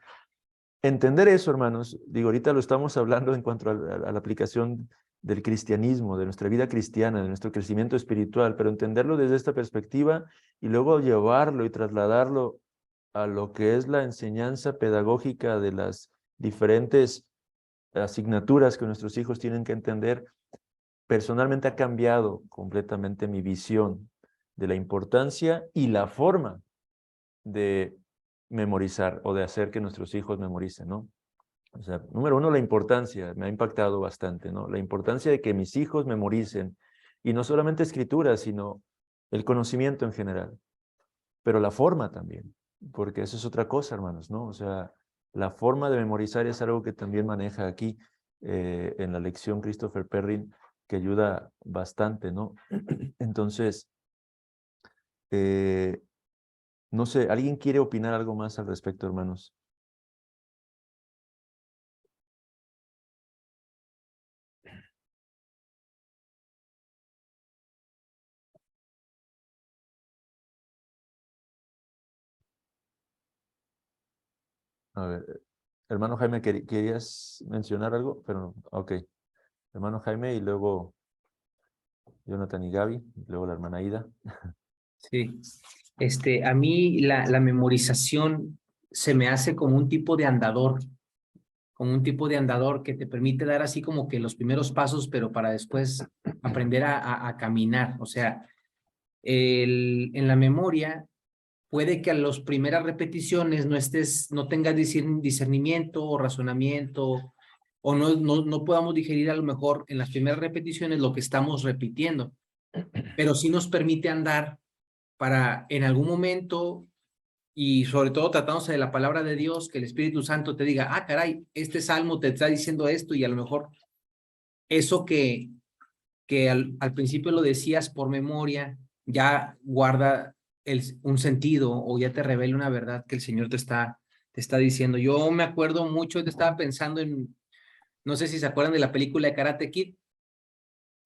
entender eso, hermanos, digo, ahorita lo estamos hablando en cuanto a la aplicación del cristianismo, de nuestra vida cristiana, de nuestro crecimiento espiritual, pero entenderlo desde esta perspectiva y luego llevarlo y trasladarlo a lo que es la enseñanza pedagógica de las diferentes asignaturas que nuestros hijos tienen que entender, personalmente ha cambiado completamente mi visión de la importancia y la forma de memorizar o de hacer que nuestros hijos memoricen, ¿no? O sea, número uno, la importancia, me ha impactado bastante, ¿no? La importancia de que mis hijos memoricen, y no solamente escritura, sino el conocimiento en general, pero la forma también, porque eso es otra cosa, hermanos, ¿no? O sea, la forma de memorizar es algo que también maneja aquí en la lección Christopher Perrin, que ayuda bastante, ¿no? Entonces, no sé, ¿alguien quiere opinar algo más al respecto, hermanos? A ver, hermano Jaime, ¿querías mencionar algo? Pero no, ok. Hermano Jaime y luego Jonathan y Gaby, y luego la hermana Ida. Sí, a mí la memorización se me hace como un tipo de andador, que te permite dar así como que los primeros pasos, pero para después aprender a caminar. O sea, en la memoria puede que a las primeras repeticiones no tengas discernimiento o razonamiento, o no podamos digerir a lo mejor en las primeras repeticiones lo que estamos repitiendo, pero sí nos permite andar para en algún momento, y sobre todo tratándose de la palabra de Dios, que el Espíritu Santo te diga, ah, caray, este salmo te está diciendo esto, y a lo mejor eso que al principio lo decías por memoria, ya guarda un sentido, o ya te revela una verdad que el Señor te está diciendo. Yo me acuerdo mucho, te estaba pensando no sé si se acuerdan de la película de Karate Kid.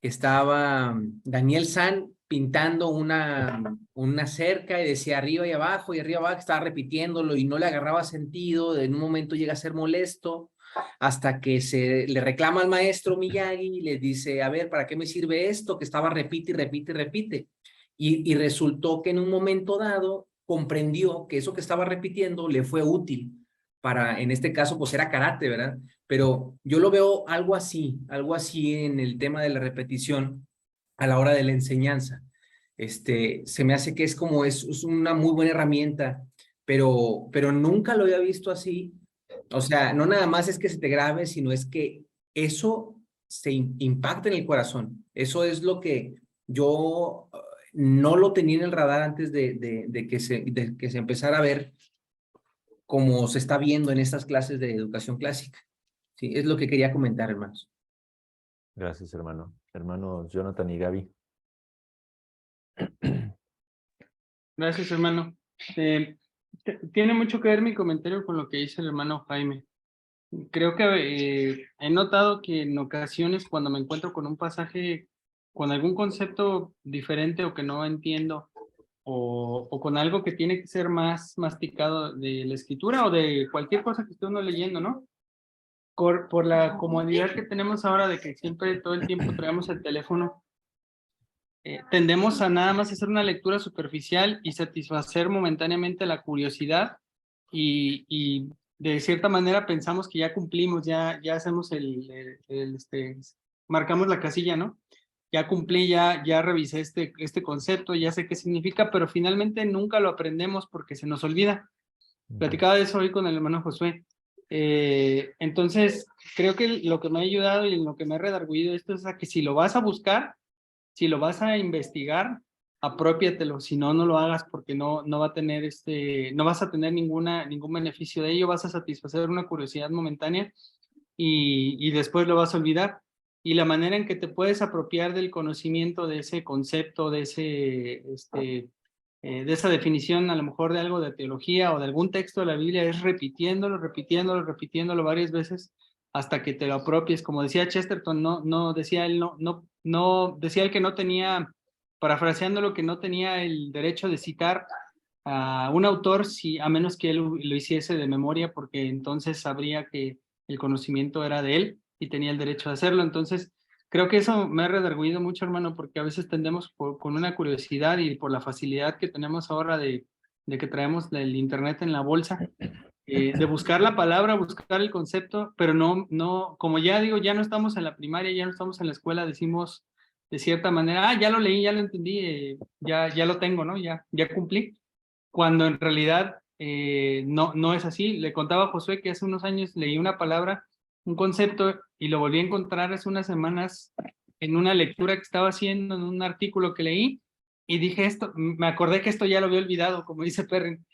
Estaba Daniel San pintando una cerca y decía arriba y abajo, estaba repitiéndolo y no le agarraba sentido. En un momento llega a ser molesto hasta que le reclama al maestro Miyagi y le dice, a ver, ¿para qué me sirve esto? Que estaba repite y repite y repite. Y resultó que en un momento dado comprendió que eso que estaba repitiendo le fue útil para, en este caso, pues era karate, ¿verdad? Pero yo lo veo algo así en el tema de la repetición a la hora de la enseñanza. Se me hace que es una muy buena herramienta, pero nunca lo había visto así. O sea, no nada más es que se te grabe, sino es que eso se impacta en el corazón. Eso es lo que yo no lo tenía en el radar antes de que se empezara a ver como se está viendo en estas clases de educación clásica. Sí, es lo que quería comentar, hermanos. Gracias, hermano. Hermanos Jonathan y Gaby. Gracias, hermano. Tiene mucho que ver mi comentario con lo que dice el hermano Jaime. Creo que he notado que en ocasiones cuando me encuentro con un pasaje, con algún concepto diferente o que no entiendo, o con algo que tiene que ser más masticado de la escritura o de cualquier cosa que esté uno leyendo, ¿no? Por la comodidad que tenemos ahora de que siempre todo el tiempo traemos el teléfono, tendemos a nada más hacer una lectura superficial y satisfacer momentáneamente la curiosidad y de cierta manera pensamos que ya cumplimos, ya hacemos marcamos la casilla, ¿no? Ya cumplí, ya revisé este concepto, ya sé qué significa, pero finalmente nunca lo aprendemos porque se nos olvida. Platicaba de eso hoy con el hermano Josué. Entonces, creo que lo que me ha ayudado y lo que me ha redarguido esto es a que si lo vas a buscar, si lo vas a investigar, apropiatelo, si no, no lo hagas porque no va a tener no vas a tener ningún beneficio de ello, vas a satisfacer una curiosidad momentánea y después lo vas a olvidar. Y la manera en que te puedes apropiar del conocimiento de ese concepto, de de esa definición a lo mejor de algo de teología o de algún texto de la Biblia es repitiéndolo, repitiéndolo, repitiéndolo varias veces hasta que te lo apropies. Como decía Chesterton, no decía él, no decía él que no tenía, parafraseándolo, que no tenía el derecho de citar a un autor a menos que él lo hiciese de memoria, porque entonces sabría que el conocimiento era de él y tenía el derecho de hacerlo. Entonces, creo que eso me ha redargüido mucho, hermano, porque a veces tendemos con una curiosidad y por la facilidad que tenemos ahora de que traemos el internet en la bolsa, de buscar la palabra, buscar el concepto, pero como ya digo, ya no estamos en la primaria, ya no estamos en la escuela, decimos de cierta manera, ya lo leí, ya lo entendí, ya lo tengo, ¿no? Ya cumplí, cuando en realidad no es así. Le contaba a Josué que hace unos años leí una palabra, un concepto, y lo volví a encontrar hace unas semanas en una lectura que estaba haciendo, en un artículo que leí, y dije me acordé que esto ya lo había olvidado, como dice Perrin.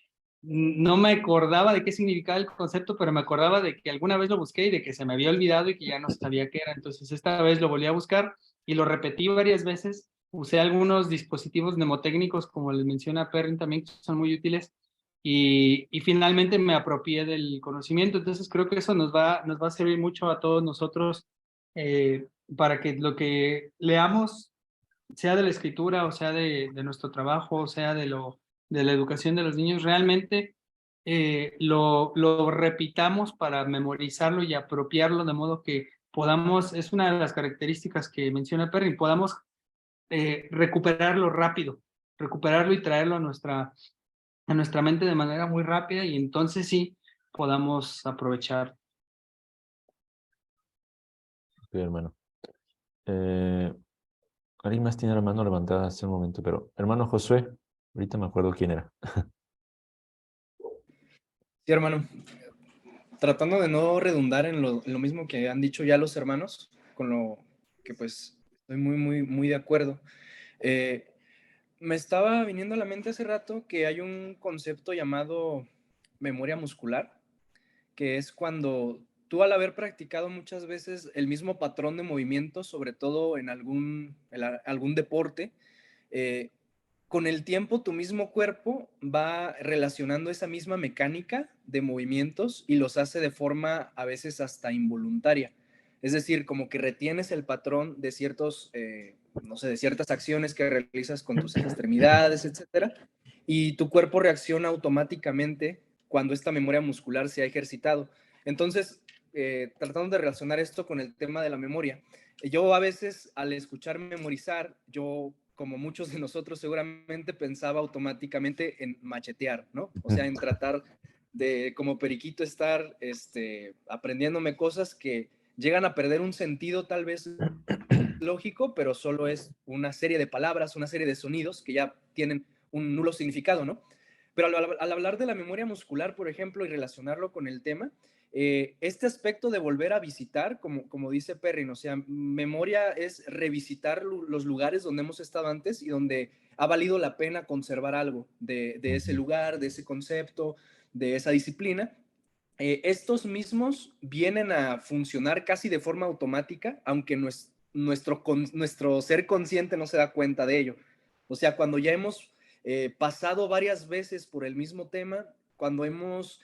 No me acordaba de qué significaba el concepto, pero me acordaba de que alguna vez lo busqué y de que se me había olvidado y que ya no sabía qué era. Entonces esta vez lo volví a buscar y lo repetí varias veces. Usé algunos dispositivos mnemotécnicos, como les menciona Perrin también, que son muy útiles, y finalmente me apropié del conocimiento. Entonces creo que eso nos va a servir mucho a todos nosotros, para que lo que leamos, sea de la escritura o sea de nuestro trabajo, o sea de la educación de los niños, realmente lo repitamos para memorizarlo y apropiarlo de modo que podamos, es una de las características que menciona Perry, podamos recuperarlo rápido, recuperarlo y traerlo a nuestra mente de manera muy rápida, y entonces sí podamos aprovechar. Sí, hermano. Alguien más tiene la mano levantada hace un momento, pero hermano Josué, ahorita me acuerdo quién era. Sí, hermano. Tratando de no redundar en lo mismo que han dicho ya los hermanos, con lo que pues estoy muy de acuerdo. Me estaba viniendo a la mente hace rato que hay un concepto llamado memoria muscular, que es cuando tú, al haber practicado muchas veces el mismo patrón de movimiento, sobre todo en algún deporte, eh, con el tiempo tu mismo cuerpo va relacionando esa misma mecánica de movimientos y los hace de forma a veces hasta involuntaria. Es decir, como que retienes el patrón de no sé, de ciertas acciones que realizas con tus extremidades, etcétera, y tu cuerpo reacciona automáticamente cuando esta memoria muscular se ha ejercitado. Entonces, tratando de relacionar esto con el tema de la memoria, yo a veces, al escuchar memorizar, yo, como muchos de nosotros, seguramente pensaba automáticamente en machetear, ¿no? O sea, en tratar de, como periquito, estar aprendiéndome cosas que llegan a perder un sentido tal vez lógico, pero solo es una serie de palabras, una serie de sonidos que ya tienen un nulo significado, ¿no? Pero al hablar de la memoria muscular, por ejemplo, y relacionarlo con el tema, este aspecto de volver a visitar, como dice Perrin, o sea, memoria es revisitar los lugares donde hemos estado antes y donde ha valido la pena conservar algo de ese lugar, de ese concepto, de esa disciplina. Estos mismos vienen a funcionar casi de forma automática, aunque nuestro ser consciente no se da cuenta de ello. O sea, cuando ya hemos pasado varias veces por el mismo tema, cuando hemos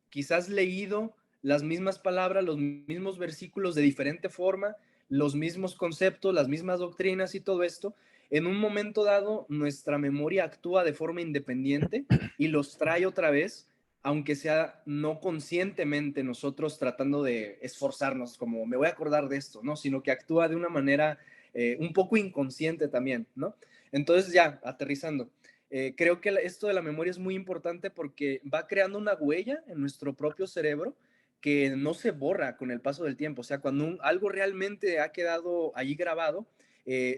quizás leído las mismas palabras, los mismos versículos de diferente forma, los mismos conceptos, las mismas doctrinas y todo esto, en un momento dado nuestra memoria actúa de forma independiente y los trae otra vez, aunque sea no conscientemente nosotros tratando de esforzarnos, como me voy a acordar de esto, ¿no? Sino que actúa de una manera un poco inconsciente también, ¿no? Entonces ya, aterrizando, creo que esto de la memoria es muy importante porque va creando una huella en nuestro propio cerebro que no se borra con el paso del tiempo. O sea, cuando algo realmente ha quedado ahí grabado,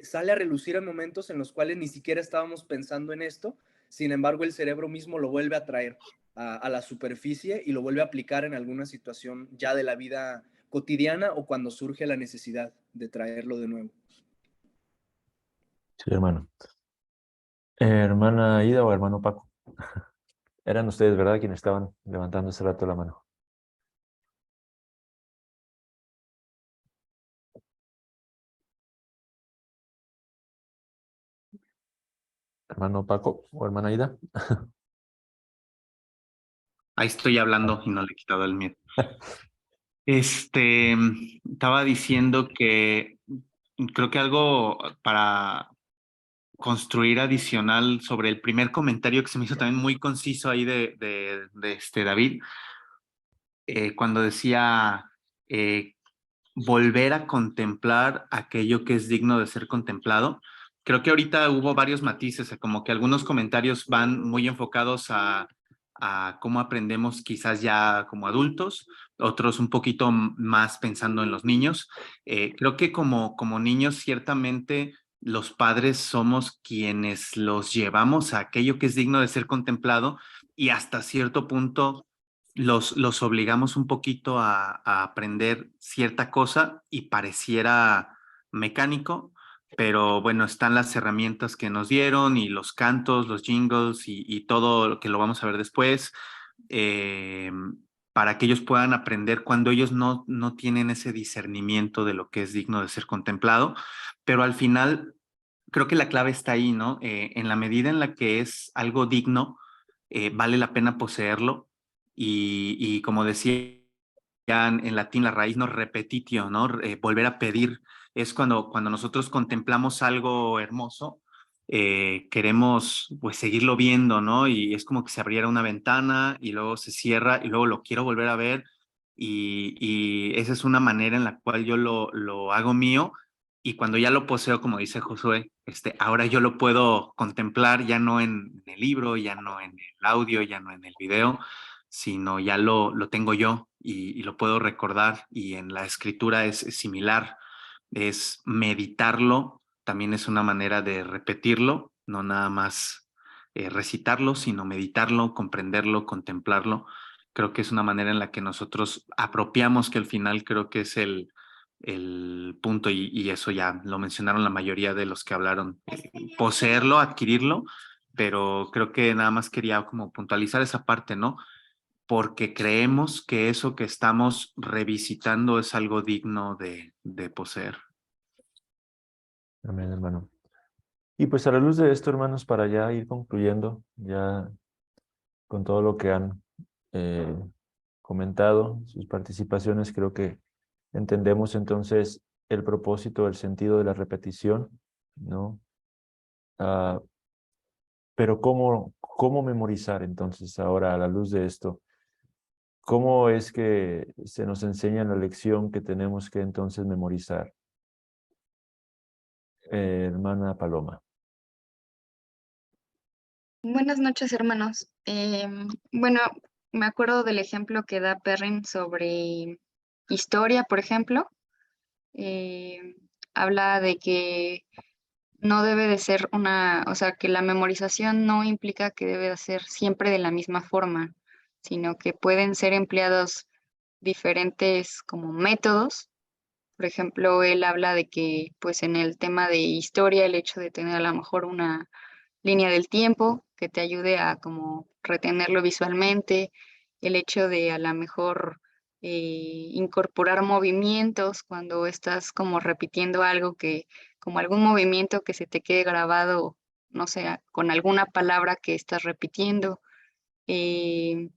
sale a relucir en momentos en los cuales ni siquiera estábamos pensando en esto, sin embargo el cerebro mismo lo vuelve a traer a la superficie y lo vuelve a aplicar en alguna situación ya de la vida cotidiana o cuando surge la necesidad de traerlo de nuevo. Sí, hermano. Hermana Ida o hermano Paco. Eran ustedes, ¿verdad? Quienes estaban levantando hace rato la mano. hermano Paco o hermana Aida. Ahí estoy hablando y no le he quitado el miedo. Estaba diciendo que creo que algo para construir adicional sobre el primer comentario que se me hizo también muy conciso ahí de David, cuando decía volver a contemplar aquello que es digno de ser contemplado. Creo que ahorita hubo varios matices, como que algunos comentarios van muy enfocados a cómo aprendemos quizás ya como adultos, otros un poquito más pensando en los niños. Creo que como niños ciertamente los padres somos quienes los llevamos a aquello que es digno de ser contemplado y hasta cierto punto los obligamos un poquito a aprender cierta cosa y pareciera mecánico, pero bueno, están las herramientas que nos dieron y los cantos, los jingles y todo lo que lo vamos a ver después, eh, para que ellos puedan aprender cuando ellos no tienen ese discernimiento de lo que es digno de ser contemplado, pero al final creo que la clave está ahí, ¿no? En la medida en la que es algo digno, vale la pena poseerlo y como decía en latín, la raíz no repetitio, ¿no? Volver a pedir. Es cuando nosotros contemplamos algo hermoso, queremos pues seguirlo viendo, ¿no? Y es como que se abriera una ventana y luego se cierra y luego lo quiero volver a ver y esa es una manera en la cual yo lo hago mío y cuando ya lo poseo, como dice Josué, ahora yo lo puedo contemplar ya no en el libro, ya no en el audio, ya no en el video, sino ya lo tengo yo y lo puedo recordar y en la escritura es similar, es meditarlo, también es una manera de repetirlo, no nada más recitarlo, sino meditarlo, comprenderlo, contemplarlo. Creo que es una manera en la que nosotros apropiamos, que al final creo que es el punto y eso ya lo mencionaron la mayoría de los que hablaron, poseerlo, adquirirlo, pero creo que nada más quería como puntualizar esa parte, ¿no? Porque creemos que eso que estamos revisitando es algo digno de poseer. Amén, hermano. Y pues a la luz de esto, hermanos, para ya ir concluyendo, ya con todo lo que han comentado, sus participaciones, creo que entendemos entonces el propósito, el sentido de la repetición, ¿no? Pero ¿cómo memorizar entonces ahora a la luz de esto? ¿Cómo es que se nos enseña la lección que tenemos que entonces memorizar? Hermana Paloma. Buenas noches, hermanos. Bueno, me acuerdo del ejemplo que da Perrin sobre historia, por ejemplo. Eh, Habla de que no debe de ser o sea, que la memorización no implica que debe de ser siempre de la misma forma, sino que pueden ser empleados diferentes como métodos. Por ejemplo, él habla de que, pues en el tema de historia, el hecho de tener a lo mejor una línea del tiempo que te ayude a como retenerlo visualmente, el hecho de a lo mejor incorporar movimientos cuando estás como repitiendo algo como algún movimiento que se te quede grabado, no sé, con alguna palabra que estás repitiendo. eh,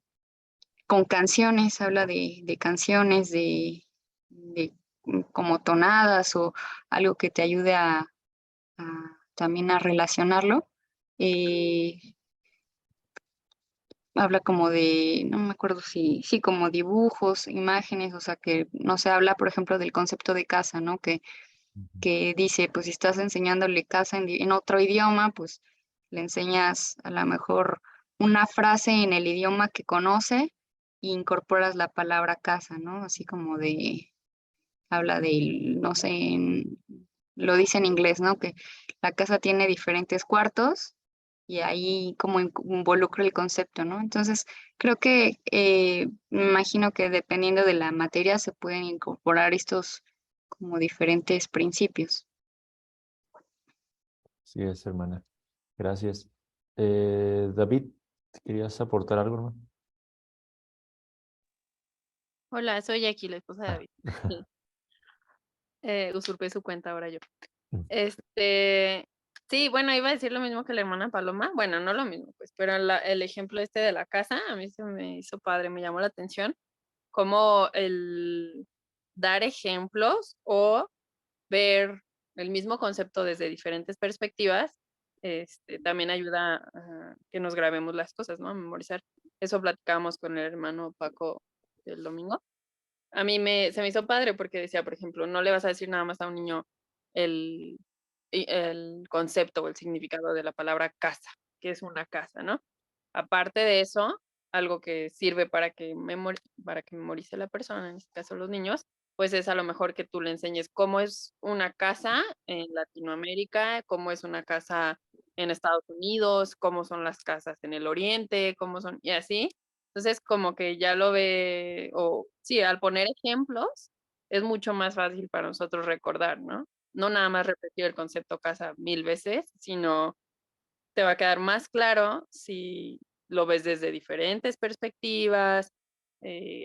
con canciones, habla de canciones, de como tonadas o algo que te ayude también a relacionarlo. Eh, Habla como no me acuerdo si, sí, como dibujos, imágenes, o sea que no se habla, por ejemplo, del concepto de casa, ¿no? Que dice, pues si estás enseñándole casa en otro idioma, pues le enseñas a lo mejor una frase en el idioma que conoce e incorporas la palabra casa, ¿no? Así como habla de, no sé, lo dice en inglés, ¿no? Que la casa tiene diferentes cuartos y ahí como involucra el concepto, ¿no? Entonces, creo que me imagino que dependiendo de la materia se pueden incorporar estos como diferentes principios. Sí es, hermana. Gracias. David, ¿querías aportar algo, hermano? Hola, soy Jackie, la esposa de David. Usurpé su cuenta ahora yo. Mm. Este, Sí, bueno, iba a decir lo mismo que la hermana Paloma. Bueno, no lo mismo, pues, pero el ejemplo este de la casa, a mí se me hizo padre, me llamó la atención, como el dar ejemplos o ver el mismo concepto desde diferentes perspectivas, también ayuda a que nos grabemos las cosas, ¿no? A memorizar. Eso platicábamos con el hermano Paco el domingo. A mí se me hizo padre porque decía, por ejemplo, no le vas a decir nada más a un niño el, el concepto o el significado de la palabra casa, que es una casa, ¿no? Aparte de eso, algo que sirve para que memorice la persona, en este caso los niños, pues es a lo mejor que tú le enseñes cómo es una casa en Latinoamérica, cómo es una casa en Estados Unidos, cómo son las casas en el Oriente, cómo son, y así. Entonces, como que ya lo ve, o sí, al poner ejemplos, es mucho más fácil para nosotros recordar, ¿no? No nada más repetir el concepto casa 1000 veces, sino te va a quedar más claro si lo ves desde diferentes perspectivas,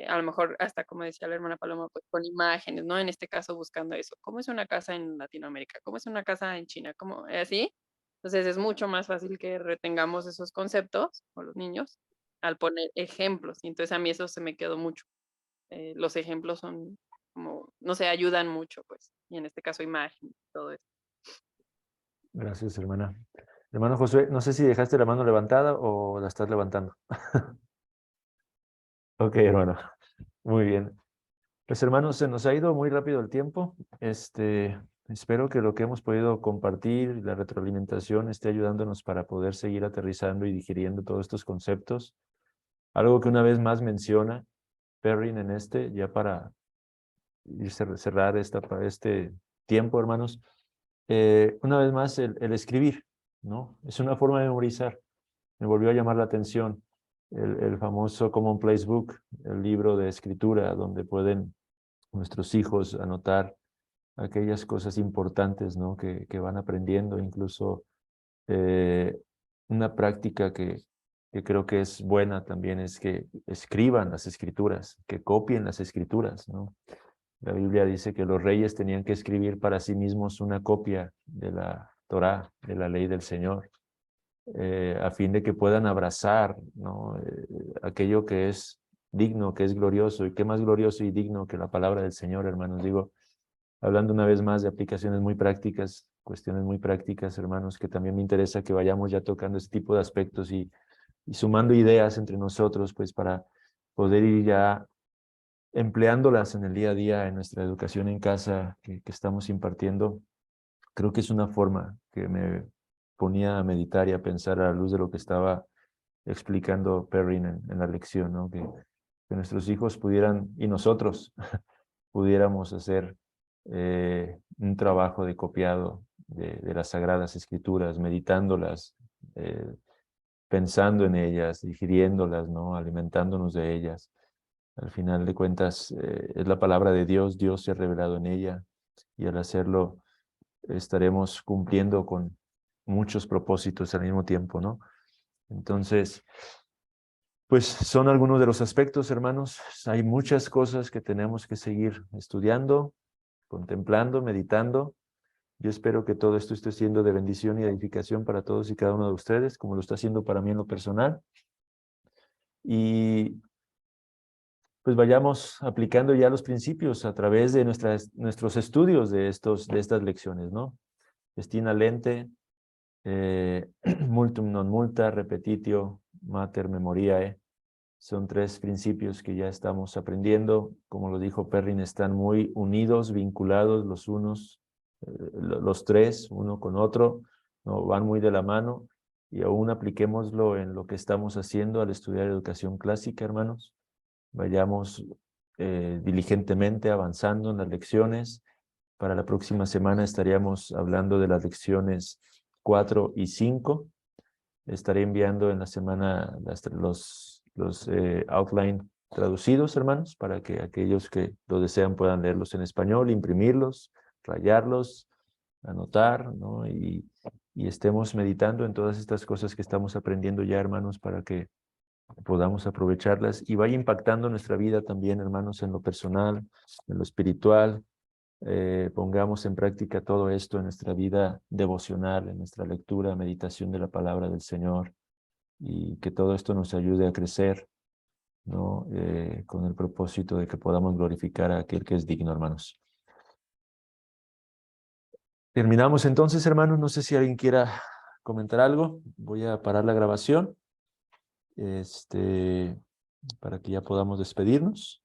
a lo mejor hasta como decía la hermana Paloma, pues con imágenes, ¿no? En este caso buscando eso, ¿cómo es una casa en Latinoamérica? ¿Cómo es una casa en China? ¿Cómo así? Entonces es mucho más fácil que retengamos esos conceptos, o los niños, al poner ejemplos. Y entonces a mí eso se me quedó mucho. Los ejemplos son como, no sé, ayudan mucho, pues. Y en este caso imagen, todo eso. Gracias, hermana. Hermano Josué, no sé si dejaste la mano levantada o la estás levantando. Ok, hermano. Muy bien. Pues hermanos, se nos ha ido muy rápido el tiempo. Espero que lo que hemos podido compartir, la retroalimentación, esté ayudándonos para poder seguir aterrizando y digiriendo todos estos conceptos. Algo que una vez más menciona Perrin en ya para cerrar este tiempo, hermanos. Una vez más, el escribir, ¿no? Es una forma de memorizar. Me volvió a llamar la atención el famoso Commonplace Book, el libro de escritura, donde pueden nuestros hijos anotar aquellas cosas importantes, ¿no? que van aprendiendo, incluso una práctica que creo que es buena también es que escriban las escrituras, que copien las escrituras, ¿no? La Biblia dice que los reyes tenían que escribir para sí mismos una copia de la Torá, de la ley del Señor, a fin de que puedan abrazar, ¿no? Aquello que es digno, que es glorioso, y qué más glorioso y digno que la palabra del Señor, hermanos. Digo, hablando una vez más de aplicaciones muy prácticas, cuestiones muy prácticas, hermanos, que también me interesa que vayamos ya tocando este tipo de aspectos y sumando ideas entre nosotros, pues para poder ir ya empleándolas en el día a día, en nuestra educación en casa que estamos impartiendo. Creo que es una forma que me ponía a meditar y a pensar a la luz de lo que estaba explicando Perrin en la lección, ¿no? Que nuestros hijos pudieran, y nosotros, pudiéramos hacer un trabajo de copiado de las Sagradas Escrituras, meditándolas, pensando en ellas, digiriéndolas, ¿no? Alimentándonos de ellas. Al final de cuentas, es la palabra de Dios, Dios se ha revelado en ella, y al hacerlo estaremos cumpliendo con muchos propósitos al mismo tiempo, ¿no? Entonces, pues son algunos de los aspectos, hermanos. Hay muchas cosas que tenemos que seguir estudiando, contemplando, meditando. Yo espero que todo esto esté siendo de bendición y edificación para todos y cada uno de ustedes, como lo está haciendo para mí en lo personal. Y pues vayamos aplicando ya los principios a través de nuestros estudios de estas lecciones, ¿no? Festina lente, multum non multa, repetitio mater memoriae. Son 3 principios que ya estamos aprendiendo. Como lo dijo Perrin, están muy unidos, vinculados los 3, uno con otro, ¿no? Van muy de la mano, y aún apliquémoslo en lo que estamos haciendo al estudiar educación clásica, hermanos. Vayamos diligentemente avanzando en las lecciones. Para la próxima semana estaríamos hablando de las lecciones 4 y 5. Estaré enviando en la semana los outline traducidos, hermanos, para que aquellos que lo desean puedan leerlos en español, imprimirlos, rayarlos, anotar, ¿no? Y estemos meditando en todas estas cosas que estamos aprendiendo ya, hermanos, para que podamos aprovecharlas y vaya impactando nuestra vida también, hermanos, en lo personal, en lo espiritual, pongamos en práctica todo esto en nuestra vida devocional, en nuestra lectura, meditación de la palabra del Señor, y que todo esto nos ayude a crecer, ¿no? Con el propósito de que podamos glorificar a aquel que es digno, hermanos. Terminamos entonces, hermanos. No sé si alguien quiera comentar algo. Voy a parar la grabación para que ya podamos despedirnos.